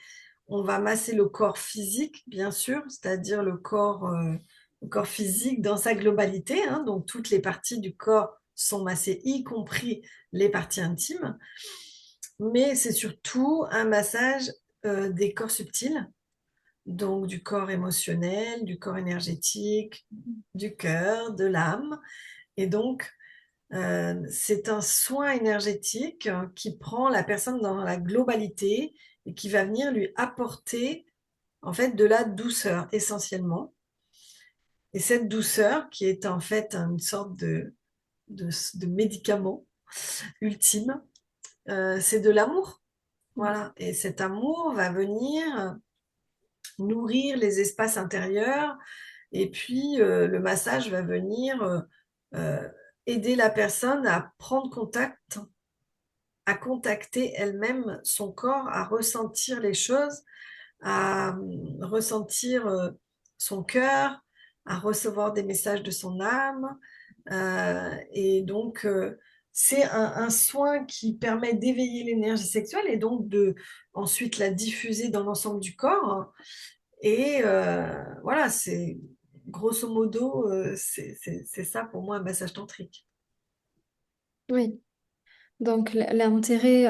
On va masser le corps physique, bien sûr, c'est-à-dire le corps physique dans sa globalité, hein, donc toutes les parties du corps sont massées, y compris les parties intimes, mais c'est surtout un massage des corps subtils, donc du corps émotionnel, du corps énergétique, du cœur, de l'âme. Et donc, c'est un soin énergétique qui prend la personne dans la globalité et qui va venir lui apporter en fait de la douceur essentiellement. Et cette douceur qui est en fait une sorte de médicament ultime, c'est de l'amour. Voilà. Et cet amour va venir nourrir les espaces intérieurs. Et puis, le massage va venir euh, aider la personne à prendre contact, à contacter elle-même son corps, à ressentir les choses, à ressentir son cœur, à recevoir des messages de son âme. Et donc, c'est un soin qui permet d'éveiller l'énergie sexuelle et donc de ensuite la diffuser dans l'ensemble du corps. Et voilà, c'est grosso modo, c'est ça pour moi un massage tantrique. Oui. Donc l'intérêt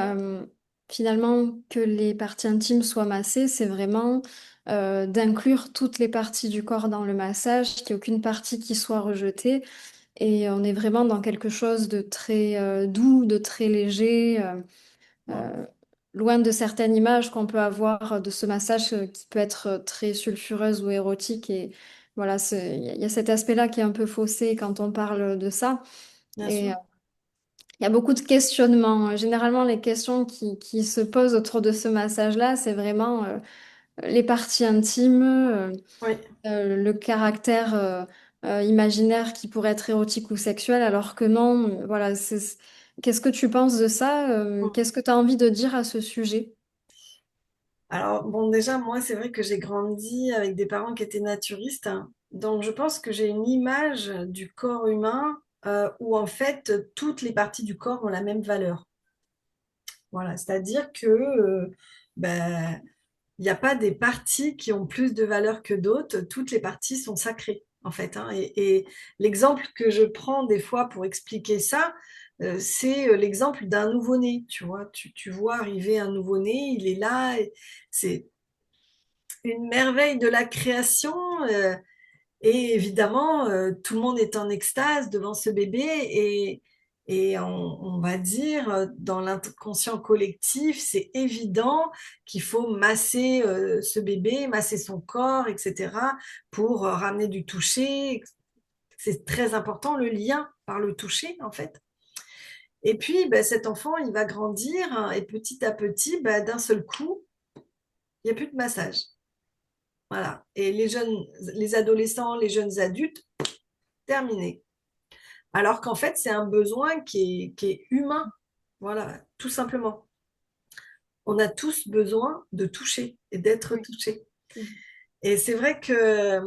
finalement que les parties intimes soient massées, c'est vraiment d'inclure toutes les parties du corps dans le massage, qu'il n'y ait aucune partie qui soit rejetée. Et on est vraiment dans quelque chose de très doux, de très léger. Mm. Euh, loin de certaines images qu'on peut avoir de ce massage qui peut être très sulfureuse ou érotique. Et voilà, il y a cet aspect-là qui est un peu faussé quand on parle de ça. bien Et sûr. il y a beaucoup de questionnements. Généralement, les questions qui se posent autour de ce massage-là, c'est vraiment les parties intimes, Oui. le caractère imaginaire qui pourrait être érotique ou sexuel, alors que non, voilà, qu'est-ce que tu penses de ça? Qu'est-ce que tu as envie de dire à ce sujet? Alors, bon, déjà, moi, c'est vrai que j'ai grandi avec des parents qui étaient naturistes, hein. Donc, je pense que j'ai une image du corps humain où, en fait, toutes les parties du corps ont la même valeur. Voilà, c'est-à-dire que ben, il n'y a pas des parties qui ont plus de valeur que d'autres. Toutes les parties sont sacrées, en fait, hein. Et l'exemple que je prends des fois pour expliquer ça, c'est l'exemple d'un nouveau-né. Tu vois, tu vois arriver un nouveau-né, il est là, et c'est une merveille de la création. Et évidemment, tout le monde est en extase devant ce bébé et on va dire, dans l'inconscient collectif, c'est évident qu'il faut masser ce bébé, masser son corps, etc., pour ramener du toucher. C'est très important, le lien par le toucher, en fait. Et puis, ben, cet enfant, il va grandir hein, et petit à petit, ben, d'un seul coup, il n'y a plus de massage. Voilà. Et les jeunes, les adolescents, les jeunes adultes, terminé. Alors qu'en fait, c'est un besoin qui est humain. Voilà, tout simplement. On a tous besoin de toucher et d'être Oui. touché. Et c'est vrai que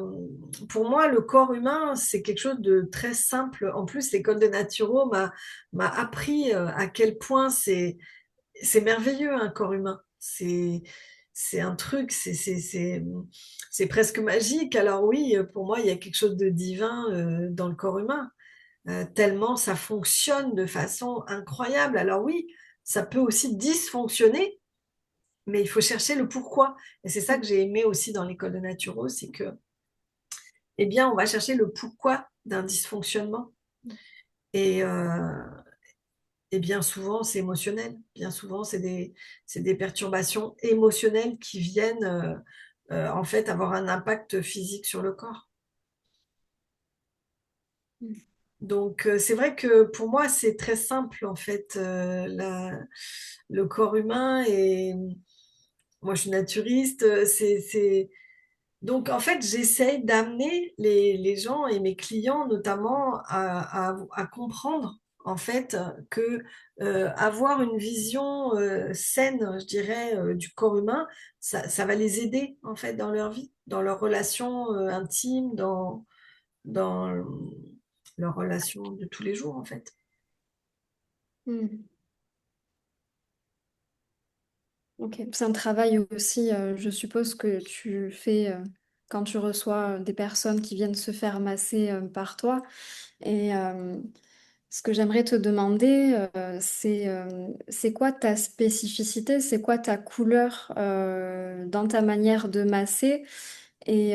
pour moi, le corps humain, c'est quelque chose de très simple. En plus, l'école de naturo m'a appris à quel point c'est merveilleux un corps humain. C'est un truc, c'est presque magique. Alors oui, pour moi, il y a quelque chose de divin dans le corps humain. Tellement ça fonctionne de façon incroyable. Alors oui, ça peut aussi dysfonctionner, mais il faut chercher le pourquoi. Et c'est ça que j'ai aimé aussi dans l'école de naturo, c'est que, eh bien, on va chercher le pourquoi d'un dysfonctionnement. Et, et bien souvent, c'est émotionnel. Bien souvent, c'est des perturbations émotionnelles qui viennent en fait avoir un impact physique sur le corps. Donc, c'est vrai que pour moi, c'est très simple, en fait, le corps humain. Et moi, je suis naturiste. Donc, en fait, j'essaye d'amener les gens et mes clients, notamment, à comprendre, en fait, que avoir une vision saine, je dirais, du corps humain, ça va les aider, en fait, dans leur vie, dans leurs relations intimes, dans leurs relations de tous les jours, en fait. Mm. Ok, c'est un travail aussi, je suppose, que tu fais quand tu reçois des personnes qui viennent se faire masser par toi. Et ce que j'aimerais te demander, c'est quoi ta spécificité, c'est quoi ta couleur dans ta manière de masser et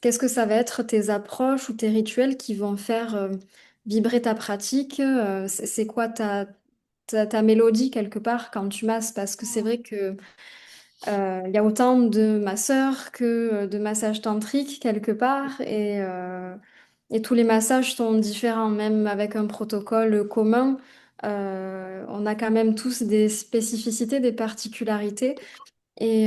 qu'est-ce que ça va être tes approches ou tes rituels qui vont faire vibrer ta pratique? C'est quoi ta mélodie quelque part quand tu masses? Parce que c'est vrai que il y a autant de masseurs que de massages tantriques quelque part et tous les massages sont différents, même avec un protocole commun. On a quand même tous des spécificités, des particularités et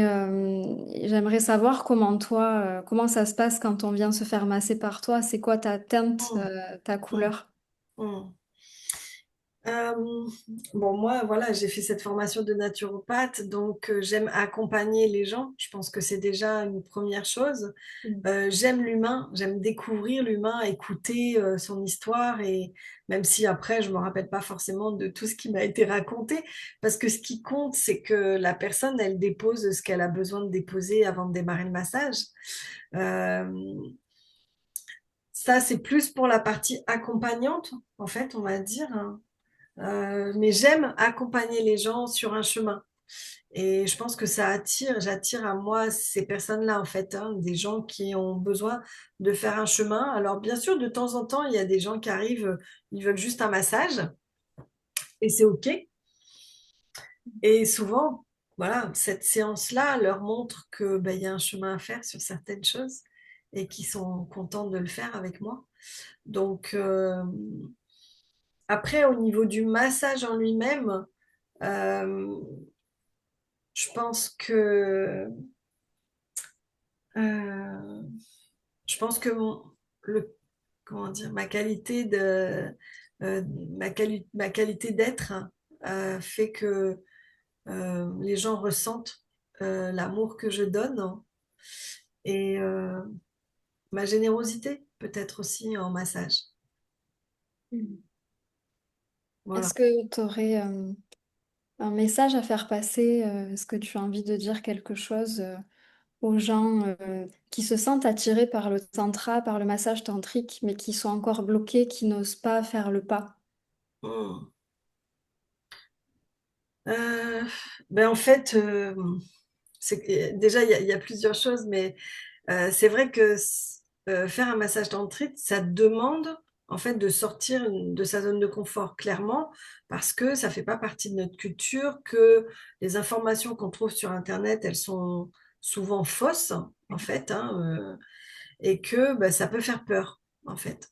j'aimerais savoir comment toi, comment ça se passe quand on vient se faire masser par toi. C'est quoi ta teinte, Mm, ta mm, couleur? mm. Euh, bon, moi, voilà, j'ai fait cette formation de naturopathe, donc j'aime accompagner les gens. Je pense que c'est déjà une première chose. Mm. J'aime l'humain, j'aime découvrir l'humain, écouter son histoire, et même si après, je me rappelle pas forcément de tout ce qui m'a été raconté, parce que ce qui compte, c'est que la personne, elle dépose ce qu'elle a besoin de déposer avant de démarrer le massage. Euh, Ça, c'est plus pour la partie accompagnante, en fait, on va dire, hein. Mais j'aime accompagner les gens sur un chemin. Et je pense que ça attire, j'attire à moi ces personnes-là, en fait, hein, des gens qui ont besoin de faire un chemin. Alors, bien sûr, de temps en temps, il y a des gens qui arrivent, ils veulent juste un massage, et c'est OK. Et souvent, voilà, cette séance-là leur montre que ben, il y a un chemin à faire sur certaines choses et qu'ils sont contents de le faire avec moi. Donc, après, au niveau du massage en lui-même, euh, je pense que euh, je pense que le comment dire ma qualité de ma qualité d'être fait que les gens ressentent l'amour que je donne, hein, et ma générosité peut-être aussi en massage. Mhm. Voilà. Est-ce que tu aurais un message à faire passer? Est-ce que tu as envie de dire quelque chose aux gens qui se sentent attirés par le tantra, par le massage tantrique, mais qui sont encore bloqués, qui n'osent pas faire le pas? Hmm. Euh, ben en fait, déjà il y a plusieurs choses, mais c'est vrai que faire un massage tantrique, ça demande en fait de sortir de sa zone de confort, clairement, parce que ça fait pas partie de notre culture, que les informations qu'on trouve sur Internet, elles sont souvent fausses, en fait, hein, et que bah, ça peut faire peur, en fait.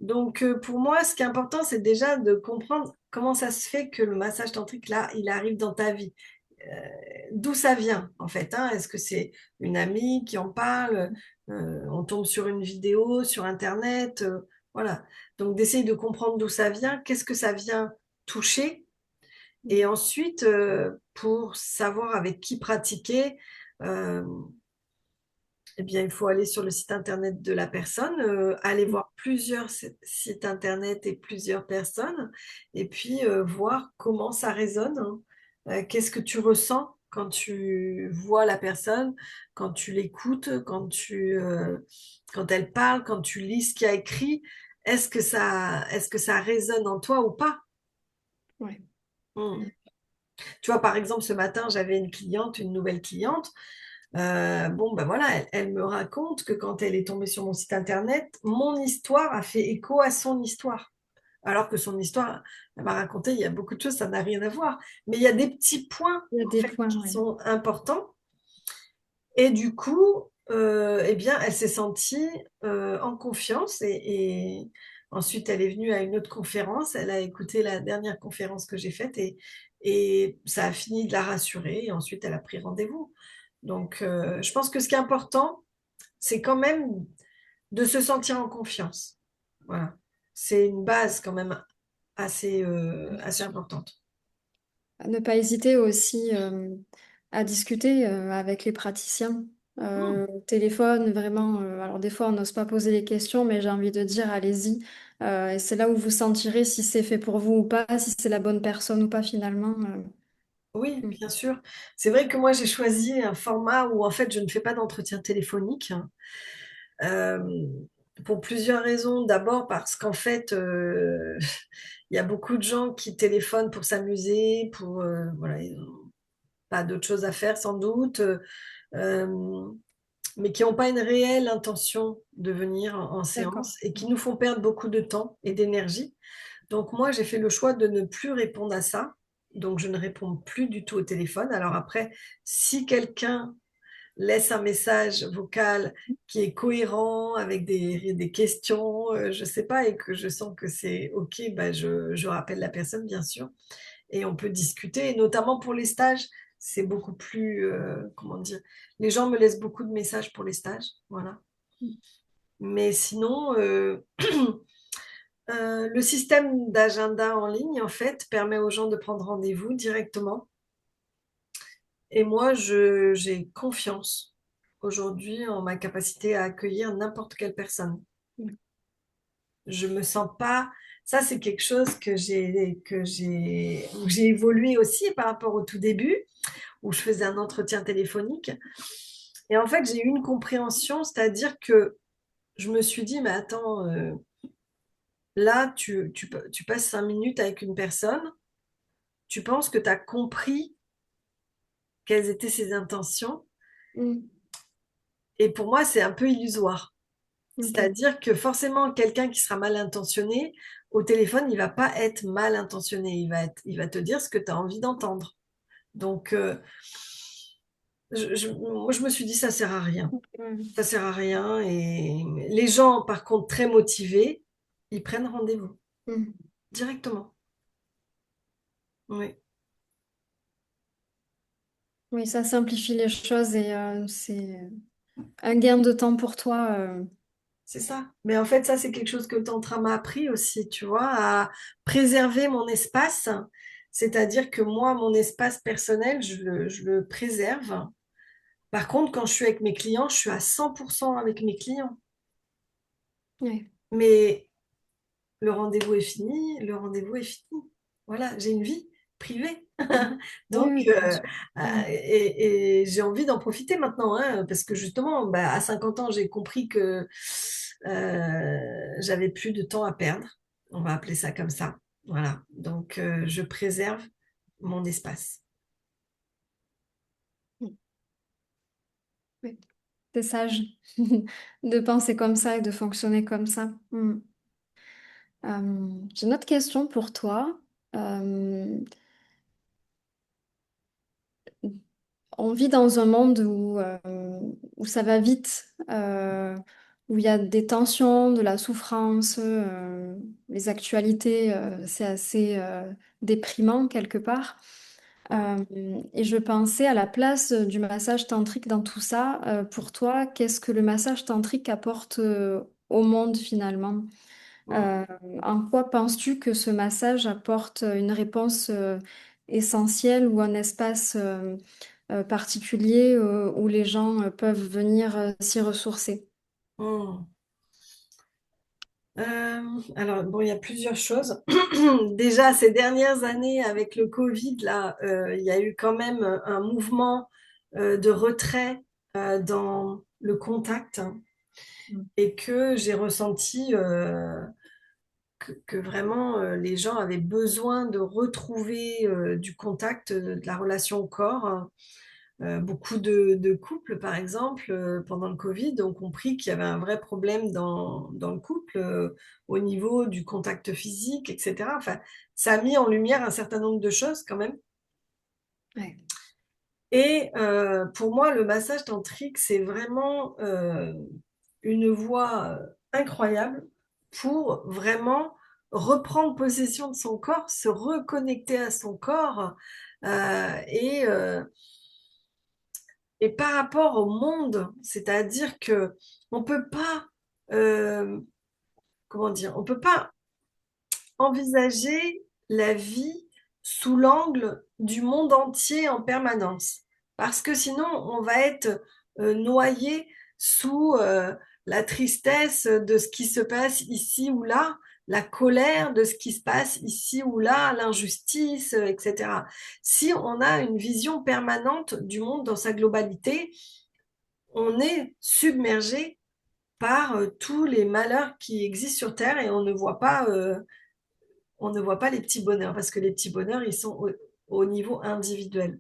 Donc, pour moi, ce qui est important, c'est déjà de comprendre comment ça se fait que le massage tantrique, là, il arrive dans ta vie. Euh, D'où ça vient, en fait, hein? Est-ce que c'est une amie qui en parle? On tombe sur une vidéo, sur Internet, voilà. Donc, d'essayer de comprendre d'où ça vient, qu'est-ce que ça vient toucher, et ensuite, pour savoir avec qui pratiquer, euh, eh bien, il faut aller sur le site internet de la personne, aller voir plusieurs sites internet et plusieurs personnes, et puis voir comment ça résonne, hein. Qu'est-ce que tu ressens quand tu vois la personne, quand tu l'écoutes, quand elle parle, quand tu lis ce qu'il y a écrit, est-ce que ça résonne en toi ou pas? Ouais. Hmm. Tu vois, par exemple, ce matin, j'avais une cliente, une nouvelle cliente. Bon, ben voilà, elle me raconte que quand elle est tombée sur mon site internet, mon histoire a fait écho à son histoire. Alors que son histoire, elle m'a raconté, il y a beaucoup de choses, ça n'a rien à voir. Mais il y a des petits points, Il y a en des fait, points, qui ouais. sont importants. Et du coup, eh bien, elle s'est sentie en confiance et ensuite, elle est venue à une autre conférence. Elle a écouté la dernière conférence que j'ai faite et ça a fini de la rassurer. Et ensuite, elle a pris rendez-vous. Donc, je pense que ce qui est important, c'est quand même de se sentir en confiance. Voilà. C'est une base quand même Bien assez sûr. importante. Ne pas hésiter aussi à discuter avec les praticiens. Hmm. Au téléphone, vraiment. Alors des fois, on n'ose pas poser les questions, mais j'ai envie de dire, allez-y. Et c'est là où vous sentirez si c'est fait pour vous ou pas, si c'est la bonne personne ou pas finalement. Oui, Mm. bien sûr. C'est vrai que moi, j'ai choisi un format où en fait, je ne fais pas d'entretien téléphonique, hein. Euh, pour plusieurs raisons. D'abord parce qu'en fait, il y a beaucoup de gens qui téléphonent pour s'amuser, pour voilà, ils n'ont pas d'autre chose à faire sans doute, euh, mais qui n'ont pas une réelle intention de venir en D'accord. séance et qui nous font perdre beaucoup de temps et d'énergie. Donc moi, j'ai fait le choix de ne plus répondre à ça. Donc je ne réponds plus du tout au téléphone. Alors après, si quelqu'un laisse un message vocal qui est cohérent avec des questions, je ne sais pas, et que je sens que c'est OK, bah je rappelle la personne, bien sûr, et on peut discuter, et notamment pour les stages, c'est beaucoup plus, comment dire, les gens me laissent beaucoup de messages pour les stages, voilà. Mais sinon, le système d'agenda en ligne, en fait, permet aux gens de prendre rendez-vous directement. Et moi, j'ai confiance aujourd'hui en ma capacité à accueillir n'importe quelle personne. Mm. Je me sens pas. Ça, c'est quelque chose où j'ai évolué aussi par rapport au tout début, où je faisais un entretien téléphonique. Et en fait, j'ai eu une compréhension, c'est-à-dire que je me suis dit, mais attends, là, tu passes 5 minutes avec une personne, tu penses que tu as compris quelles étaient ses intentions. Mm. Et pour moi, c'est un peu illusoire. Ok. C'est-à-dire que forcément, quelqu'un qui sera mal intentionné au téléphone, il va pas être mal intentionné. Il va te dire ce que tu as envie d'entendre. Donc, moi, je me suis dit, ça sert à rien. Mm. Ça sert à rien. Et les gens, par contre, très motivés, ils prennent rendez-vous Mm. directement. Oui, Oui, ça simplifie les choses et c'est un gain de temps pour toi. c'est ça. Mais en fait, ça, c'est quelque chose que le tantra m'a appris aussi, tu vois, à préserver mon espace. C'est-à-dire que moi, mon espace personnel, je le préserve. Par contre, quand je suis avec mes clients, je suis à 100% avec mes clients. Ouais. Mais le rendez-vous est fini, le rendez-vous est fini. Voilà, j'ai une vie privée. Oui, Donc, oui, bien sûr. Mm. et j'ai envie d'en profiter maintenant, hein, parce que justement, bah, à 50 ans, j'ai compris que j'avais plus de temps à perdre. On va appeler ça comme ça. Voilà, donc je préserve mon espace. Mm. Oui. C'est sage de penser comme ça et de fonctionner comme ça. Mm. J'ai une autre question pour toi. Euh, on vit dans un monde où ça va vite, où il y a des tensions, de la souffrance, les actualités, c'est assez déprimant quelque part. Euh, et je pensais à la place du massage tantrique dans tout ça. Pour toi, qu'est-ce que le massage tantrique apporte au monde finalement? Mm, Euh, en quoi penses-tu que ce massage apporte une réponse essentielle ou un espace particulier où les gens peuvent venir s'y ressourcer? mm. Alors, bon, il y a plusieurs choses. Déjà, ces dernières années, avec le Covid, là, il y a eu quand même un mouvement de retrait dans le contact, hein, Mm. et que j'ai ressenti que vraiment les gens avaient besoin de retrouver du contact, de la relation au corps, hein. Beaucoup de couples, par exemple, pendant le Covid, ont compris qu'il y avait un vrai problème dans le couple au niveau du contact physique, etc. Enfin, ça a mis en lumière un certain nombre de choses quand même. Ouais. Et pour moi, le massage tantrique, c'est vraiment une voie incroyable pour vraiment reprendre possession de son corps, se reconnecter à son corps et par rapport au monde, c'est-à-dire que on peut pas, euh, comment dire, on peut pas envisager la vie sous l'angle du monde entier en permanence, parce que sinon on va être noyé sous la tristesse de ce qui se passe ici ou là, la colère de ce qui se passe ici ou là, l'injustice, etc. Si on a une vision permanente du monde dans sa globalité, on est submergé par tous les malheurs qui existent sur Terre et on ne voit pas les petits bonheurs parce que les petits bonheurs, ils sont au niveau individuel.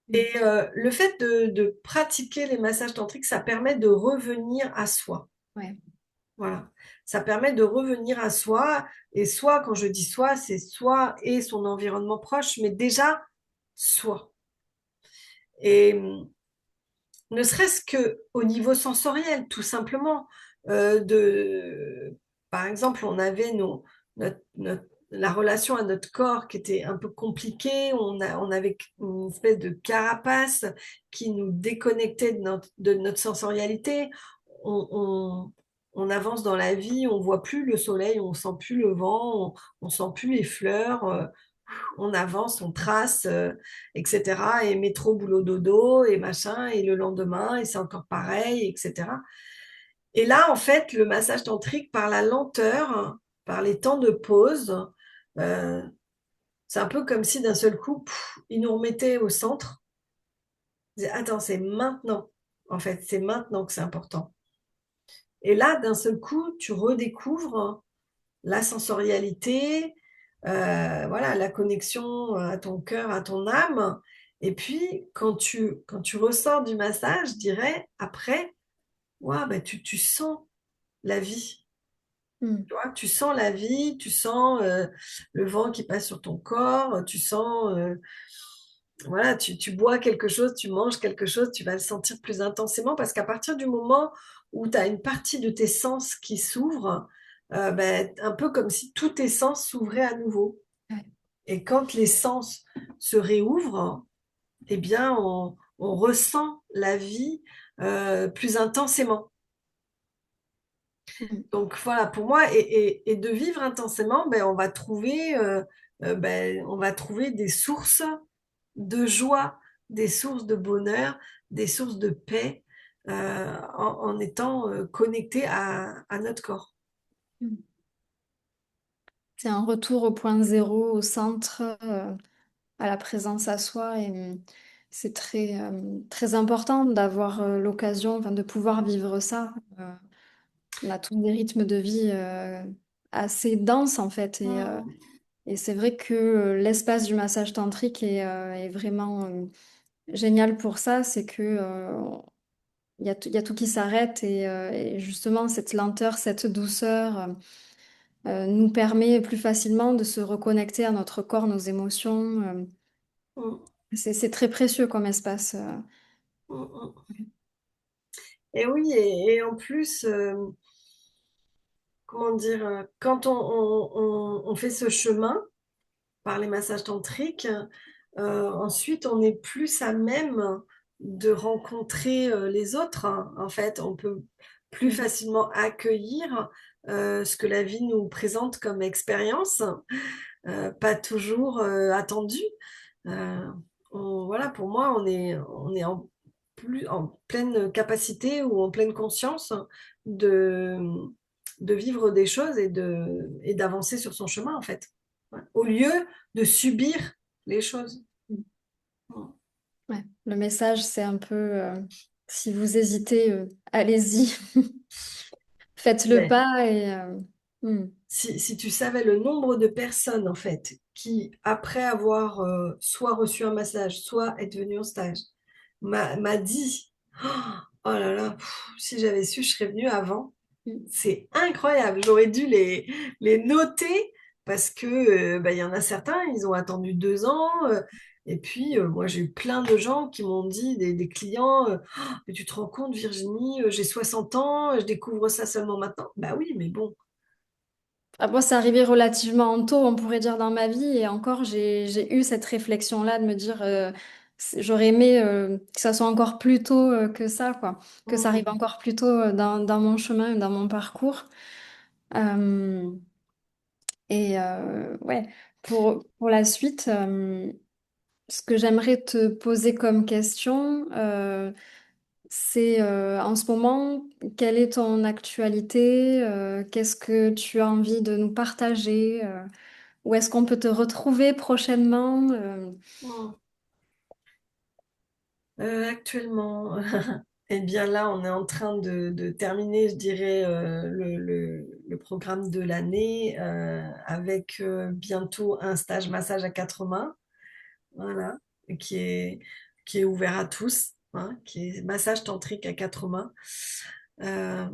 Mm. Et le fait de pratiquer les massages tantriques, ça permet de revenir à soi. Ouais. Voilà. Ça permet de revenir à soi. Et soi, quand je dis soi, c'est soi et son environnement proche, mais déjà soi. Et ne serait-ce que au niveau sensoriel, tout simplement. Par exemple, on avait la relation à notre corps qui était un peu compliquée. On avait une espèce de carapace qui nous déconnectait de notre sensorialité. On, on- on avance dans la vie, on voit plus le soleil, on sent plus le vent, on sent plus les fleurs. On avance, on trace, etc. Et métro, boulot, dodo, et machin, et le lendemain, et c'est encore pareil, etc. Et là, en fait, le massage tantrique, par la lenteur, par les temps de pause, euh, c'est un peu comme si d'un seul coup, il nous remettait au centre. Il disait, attends, c'est maintenant. En fait, c'est maintenant que c'est important. Et là, d'un seul coup, tu redécouvres la sensorialité, voilà, la connexion à ton cœur, à ton âme. Et puis, quand tu ressors du massage, je dirais, après, ouah, bah, tu sens la vie. Mm. Tu vois, tu sens la vie, tu sens le vent qui passe sur ton corps, tu sens, voilà, tu bois quelque chose, tu manges quelque chose, tu vas le sentir plus intensément parce qu'à partir du moment où tu as une partie de tes sens qui s'ouvre, ben, un peu comme si tous tes sens s'ouvraient à nouveau. Ouais. Et quand les sens se réouvrent, eh bien, on ressent la vie plus intensément. Mm. Donc voilà, pour moi, et de vivre intensément, ben, on va trouver des sources de joie, des sources de bonheur, des sources de paix en étant connecté à notre corps. Mm. C'est un retour au point zéro, au centre, à la présence à soi. Et c'est très important d'avoir l'occasion, enfin, de pouvoir vivre ça. On a tous des rythmes de vie assez denses, en fait. Mm, Et c'est vrai que l'espace du massage tantrique est vraiment génial pour ça. C'est que, il y a tout qui s'arrête. Et justement, cette lenteur, cette douceur nous permet plus facilement de se reconnecter à notre corps, nos émotions. mm, C'est très précieux comme espace. mm, mm. Et oui, et en plus, comment dire, quand on fait ce chemin par les massages tantriques, ensuite on est plus à même de rencontrer les autres, hein. En fait, on peut plus Mm. facilement accueillir ce que la vie nous présente comme expérience, pas toujours attendue. Euh, voilà, pour moi, on est en pleine capacité ou en pleine conscience de, de vivre des choses et d'avancer sur son chemin, en fait. Ouais. Au lieu de subir les choses. Ouais. Le message, c'est un peu, si vous hésitez, allez-y, faites le Mais pas mm, si tu savais le nombre de personnes, en fait, qui, après avoir soit reçu un massage, soit être venu en stage, m'a dit, oh là là, si j'avais su, je serais venue avant. mm. C'est incroyable. J'aurais dû les noter parce que bah, il y en a certains, ils ont attendu 2 ans. Et puis, moi, j'ai eu plein de gens qui m'ont dit, des clients, mais tu te rends compte, Virginie, j'ai 60 ans, je découvre ça seulement maintenant. Bah oui, mais bon. Ah, moi, c'est arrivé relativement tôt, on pourrait dire, dans ma vie. Et encore, j'ai eu cette réflexion-là de me dire, j'aurais aimé que ça soit encore plus tôt que ça, quoi. Que ça arrive Mm, encore plus tôt dans mon chemin, dans mon parcours. Euh, ouais, pour la suite, ce que j'aimerais te poser comme question, c'est en ce moment, quelle est ton actualité? Qu'est-ce que tu as envie de nous partager? Où est-ce qu'on peut te retrouver prochainement? mm. Actuellement, eh bien là, on est en train de terminer, je dirais, le programme de l'année avec bientôt un stage massage à 4 mains, voilà, qui est, qui est ouvert à tous, hein, qui est massage tantrique à 4 mains. Euh,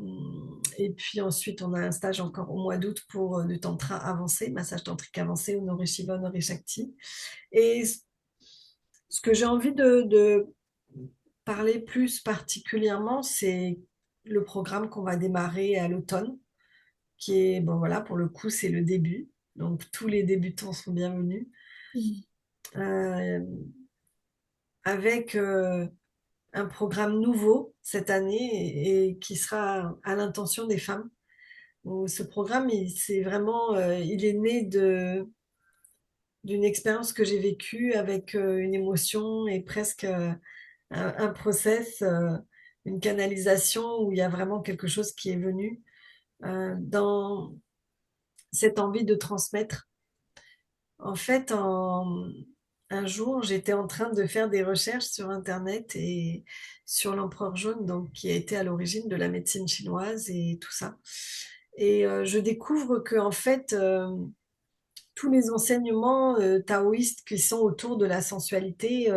et puis ensuite, on a un stage encore au mois d'août pour du tantra avancé, massage tantrique avancé, Honoré Shiva, Honoré Shakti. Et ce que j'ai envie de parler plus particulièrement, c'est le programme qu'on va démarrer à l'automne, qui est, bon voilà, pour le coup, c'est le début. Donc tous les débutants sont bienvenus. Mm. Euh, avec un programme nouveau cette année et qui sera à l'intention des femmes. Donc, ce programme, c'est vraiment, il est né d'une expérience que j'ai vécue avec une émotion et presque un process, une canalisation où il y a vraiment quelque chose qui est venu dans cette envie de transmettre. En fait, un jour, j'étais en train de faire des recherches sur Internet et sur l'empereur jaune, donc qui a été à l'origine de la médecine chinoise et tout ça. Et je découvre que en fait, tous les enseignements taoïstes qui sont autour de la sensualité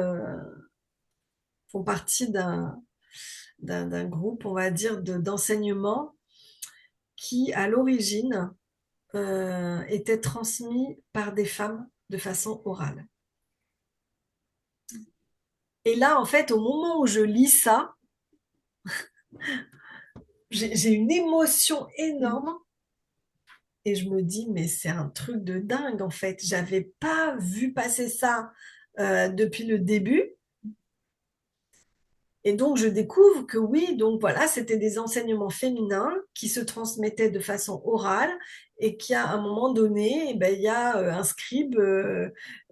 font partie d'un groupe, on va dire, d'enseignements qui, à l'origine, étaient transmis par des femmes de façon orale. Et là, en fait, au moment où je lis ça, j'ai une émotion Mhm. énorme et je me dis, mais c'est un truc de dingue, en fait. J'avais pas vu passer ça depuis le début. Et donc, je découvre que oui, donc voilà, c'était des enseignements féminins qui se transmettaient de façon orale et qu'à un moment donné, eh ben, il y a un scribe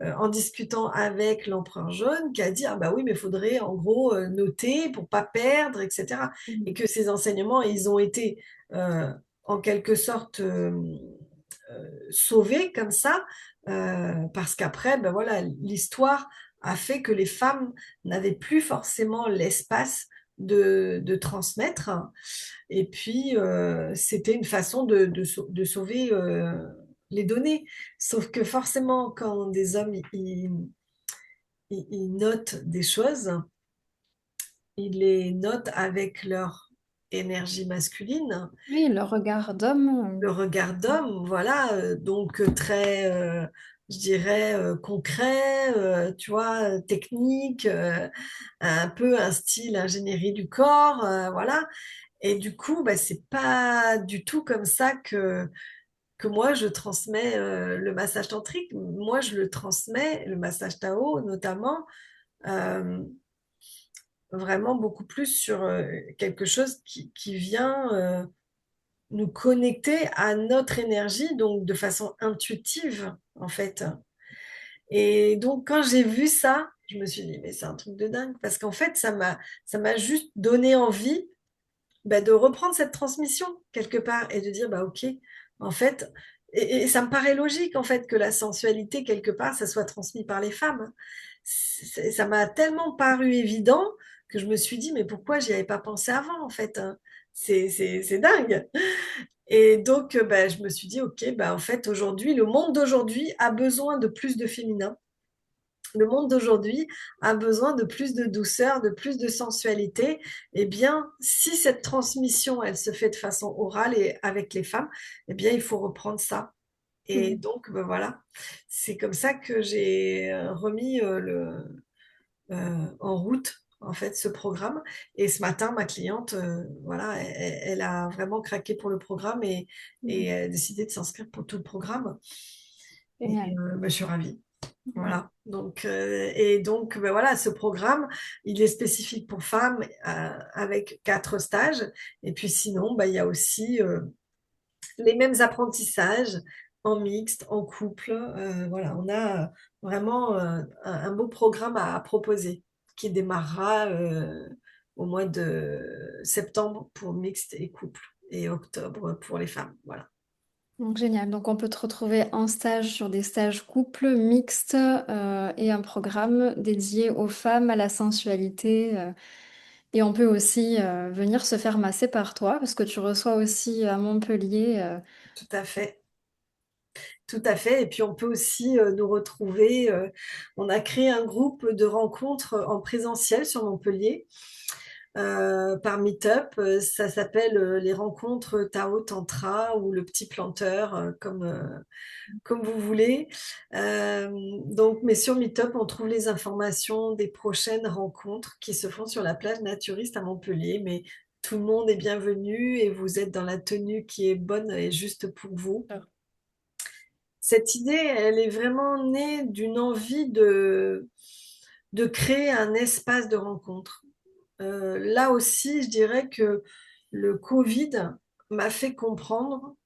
en discutant avec l'empereur jaune qui a dit, ah bah oui, mais il faudrait en gros noter pour pas perdre, etc. Et Mhm. que ces enseignements, ils ont été en quelque sorte sauvés comme ça, parce qu'après, ben voilà, l'histoire a fait que les femmes n'avaient plus forcément l'espace de transmettre. Et puis, c'était une façon de sauver les données. Sauf que forcément, quand des hommes ils notent des choses, ils les notent avec leur énergie masculine, Oui, le regard le d'homme. regard d'homme, voilà, donc très, je dirais, concret, tu vois, technique, un peu un style ingénierie du corps, voilà. Et du coup, bah, c'est pas du tout comme ça que moi je transmets le massage tantrique. Moi, je le transmets, le massage Tao notamment, euh, vraiment beaucoup plus sur quelque chose qui vient nous connecter à notre énergie, donc de façon intuitive, en fait. Et donc, quand j'ai vu ça, je me suis dit, mais c'est un truc de dingue, parce qu'en fait, ça m'a juste donné envie bah, de reprendre cette transmission quelque part et de dire, bah, ok, en fait, et ça me paraît logique, en fait, que la sensualité, quelque part, ça soit transmis par les femmes. Ça m'a tellement paru évident que je me suis dit, mais pourquoi j'y avais pas pensé avant, en fait, hein. C'est dingue. Et donc, bah, je me suis dit, OK, bah, en fait, aujourd'hui, le monde d'aujourd'hui a besoin de plus de féminin. Le monde d'aujourd'hui a besoin de plus de douceur, de plus de sensualité. Eh bien, si cette transmission, elle se fait de façon orale et avec les femmes, eh bien, il faut reprendre ça. Et Mhm. donc, ben voilà, c'est comme ça que j'ai remis en route en fait ce programme. Et ce matin, ma cliente, voilà, elle a vraiment craqué pour le programme et Mhm. elle a décidé de s'inscrire pour tout le programme. Et Génial. ben, je suis ravie. Mhm. Voilà. Donc, et donc, ben voilà, ce programme, il est spécifique pour femmes avec 4 stages. Et puis sinon, ben, il y a aussi les mêmes apprentissages en mixte, en couple. Voilà, on a vraiment un beau programme à proposer qui démarrera au mois de septembre pour mixte et couple et octobre pour les femmes. Voilà, Donc, génial. Donc, on peut te retrouver en stage sur des stages couples mixtes et un programme dédié aux femmes, à la sensualité. Et on peut aussi venir se faire masser par toi parce que tu reçois aussi à Montpellier. tout à fait. Tout à fait. Et puis on peut aussi nous retrouver. On a créé un groupe de rencontres en présentiel sur Montpellier par Meetup. Ça s'appelle les rencontres Tao Tantra ou le petit planteur, comme vous voulez. Euh, donc, mais sur Meetup, on trouve les informations des prochaines rencontres qui se font sur la plage naturiste à Montpellier. Mais tout le monde est bienvenu et vous êtes dans la tenue qui est bonne et juste pour vous. Cette idée, elle est vraiment née d'une envie de créer un espace de rencontre. Là aussi, je dirais que le Covid m'a fait comprendre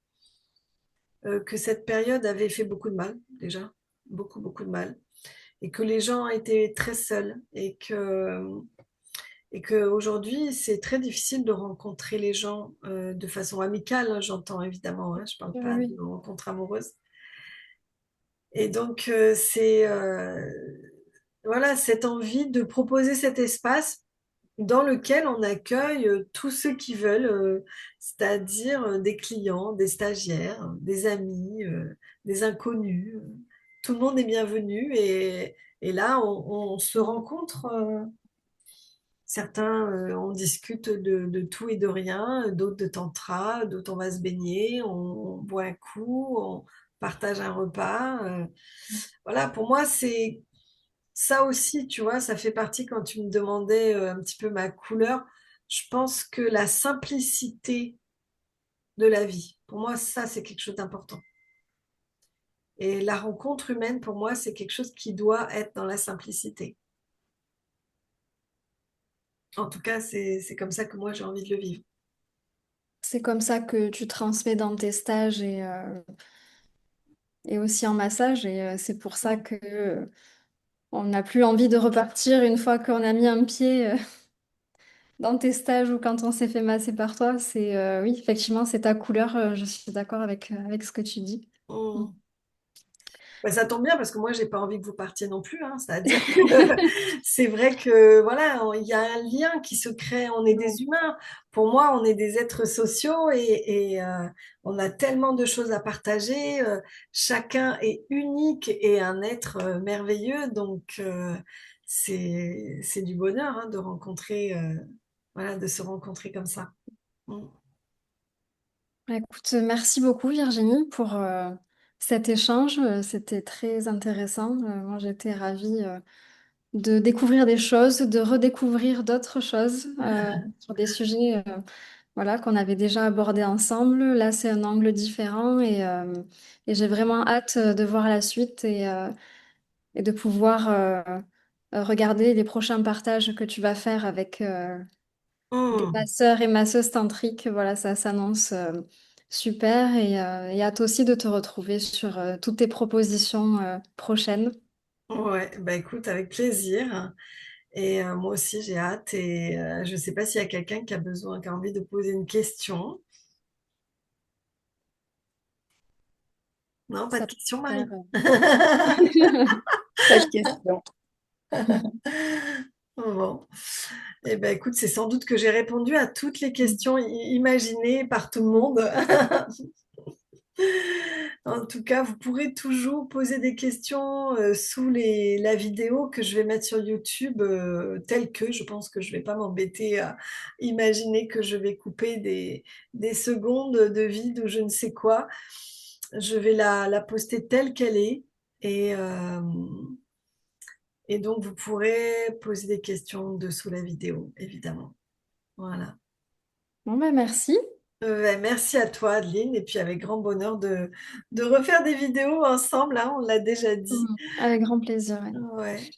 que cette période avait fait beaucoup de mal, déjà, beaucoup, beaucoup de mal, et que les gens étaient très seuls, et qu'aujourd'hui, c'est très difficile de rencontrer les gens de façon amicale, hein, j'entends évidemment, hein, je ne parle pas Oui. de rencontres amoureuses. Et donc, voilà, cette envie de proposer cet espace dans lequel on accueille tous ceux qui veulent, c'est-à-dire des clients, des stagiaires, des amis, des inconnus. Tout le monde est bienvenu et là, on se rencontre Certains, on discute de tout et de rien, d'autres de tantra, d'autres on va se baigner, on boit un coup, on partage un repas. Voilà, pour moi, c'est ça aussi, tu vois, ça fait partie quand tu me demandais un petit peu ma couleur. Je pense que la simplicité de la vie, pour moi, ça, c'est quelque chose d'important. Et la rencontre humaine, pour moi, c'est quelque chose qui doit être dans la simplicité. En tout cas, c'est comme ça que moi, j'ai envie de le vivre. C'est comme ça que tu transmets dans tes stages et aussi en massage. Et c'est pour ça Mm. que on n'a plus envie de repartir une fois qu'on a mis un pied dans tes stages ou quand on s'est fait masser par toi. C'est oui, effectivement, c'est ta couleur. Je suis d'accord avec ce que tu dis. Mm. Mm. Bah, ça tombe bien parce que moi, j'ai pas envie que vous partiez non plus, hein. C'est-à-dire que c'est vrai que voilà, il y a un lien qui se crée. On est des Ouais. humains. Pour moi, on est des êtres sociaux et on a tellement de choses à partager. Chacun est unique et un être merveilleux. Donc, c'est du bonheur hein, de rencontrer, voilà, de se rencontrer comme ça. Mm. Écoute, merci beaucoup Virginie pour cet échange. C'était très intéressant. Moi, j'étais ravie de découvrir des choses, de redécouvrir d'autres choses sur des sujets voilà, qu'on avait déjà abordés ensemble. Là, c'est un angle différent et j'ai vraiment hâte de voir la suite et de pouvoir regarder les prochains partages que tu vas faire avec des Mm. masseurs et masseuses tantriques. Voilà, ça s'annonce super et hâte aussi de te retrouver sur toutes tes propositions prochaines. Ouais, bah écoute, avec plaisir. Et moi aussi, j'ai hâte. Et je ne sais pas s'il y a quelqu'un qui a besoin, qui a envie de poser une question. Non, pas de Ça peut question, se faire. Marie. Pas de question. Bon. Eh ben, écoute, c'est sans doute que j'ai répondu à toutes les questions imaginées par tout le monde. En tout cas, vous pourrez toujours poser des questions sous la vidéo que je vais mettre sur YouTube telle que. Je pense que je vais pas m'embêter à imaginer que je vais couper des secondes de vide ou je ne sais quoi. Je vais la poster telle qu'elle est et donc vous pourrez poser des questions dessous la vidéo, évidemment. Voilà. Bon, ben merci. Ouais, merci à toi, Adeline, et puis avec grand bonheur de refaire des vidéos ensemble, hein, on l'a déjà dit. Avec grand plaisir. Ouais. Ouais.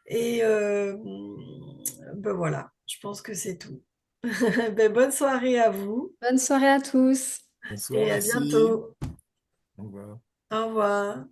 Et ben voilà, je pense que c'est tout. Ben, bonne soirée à vous Bonne soirée à tous. Bonsoir, et à merci. bientôt. Au revoir. Au revoir.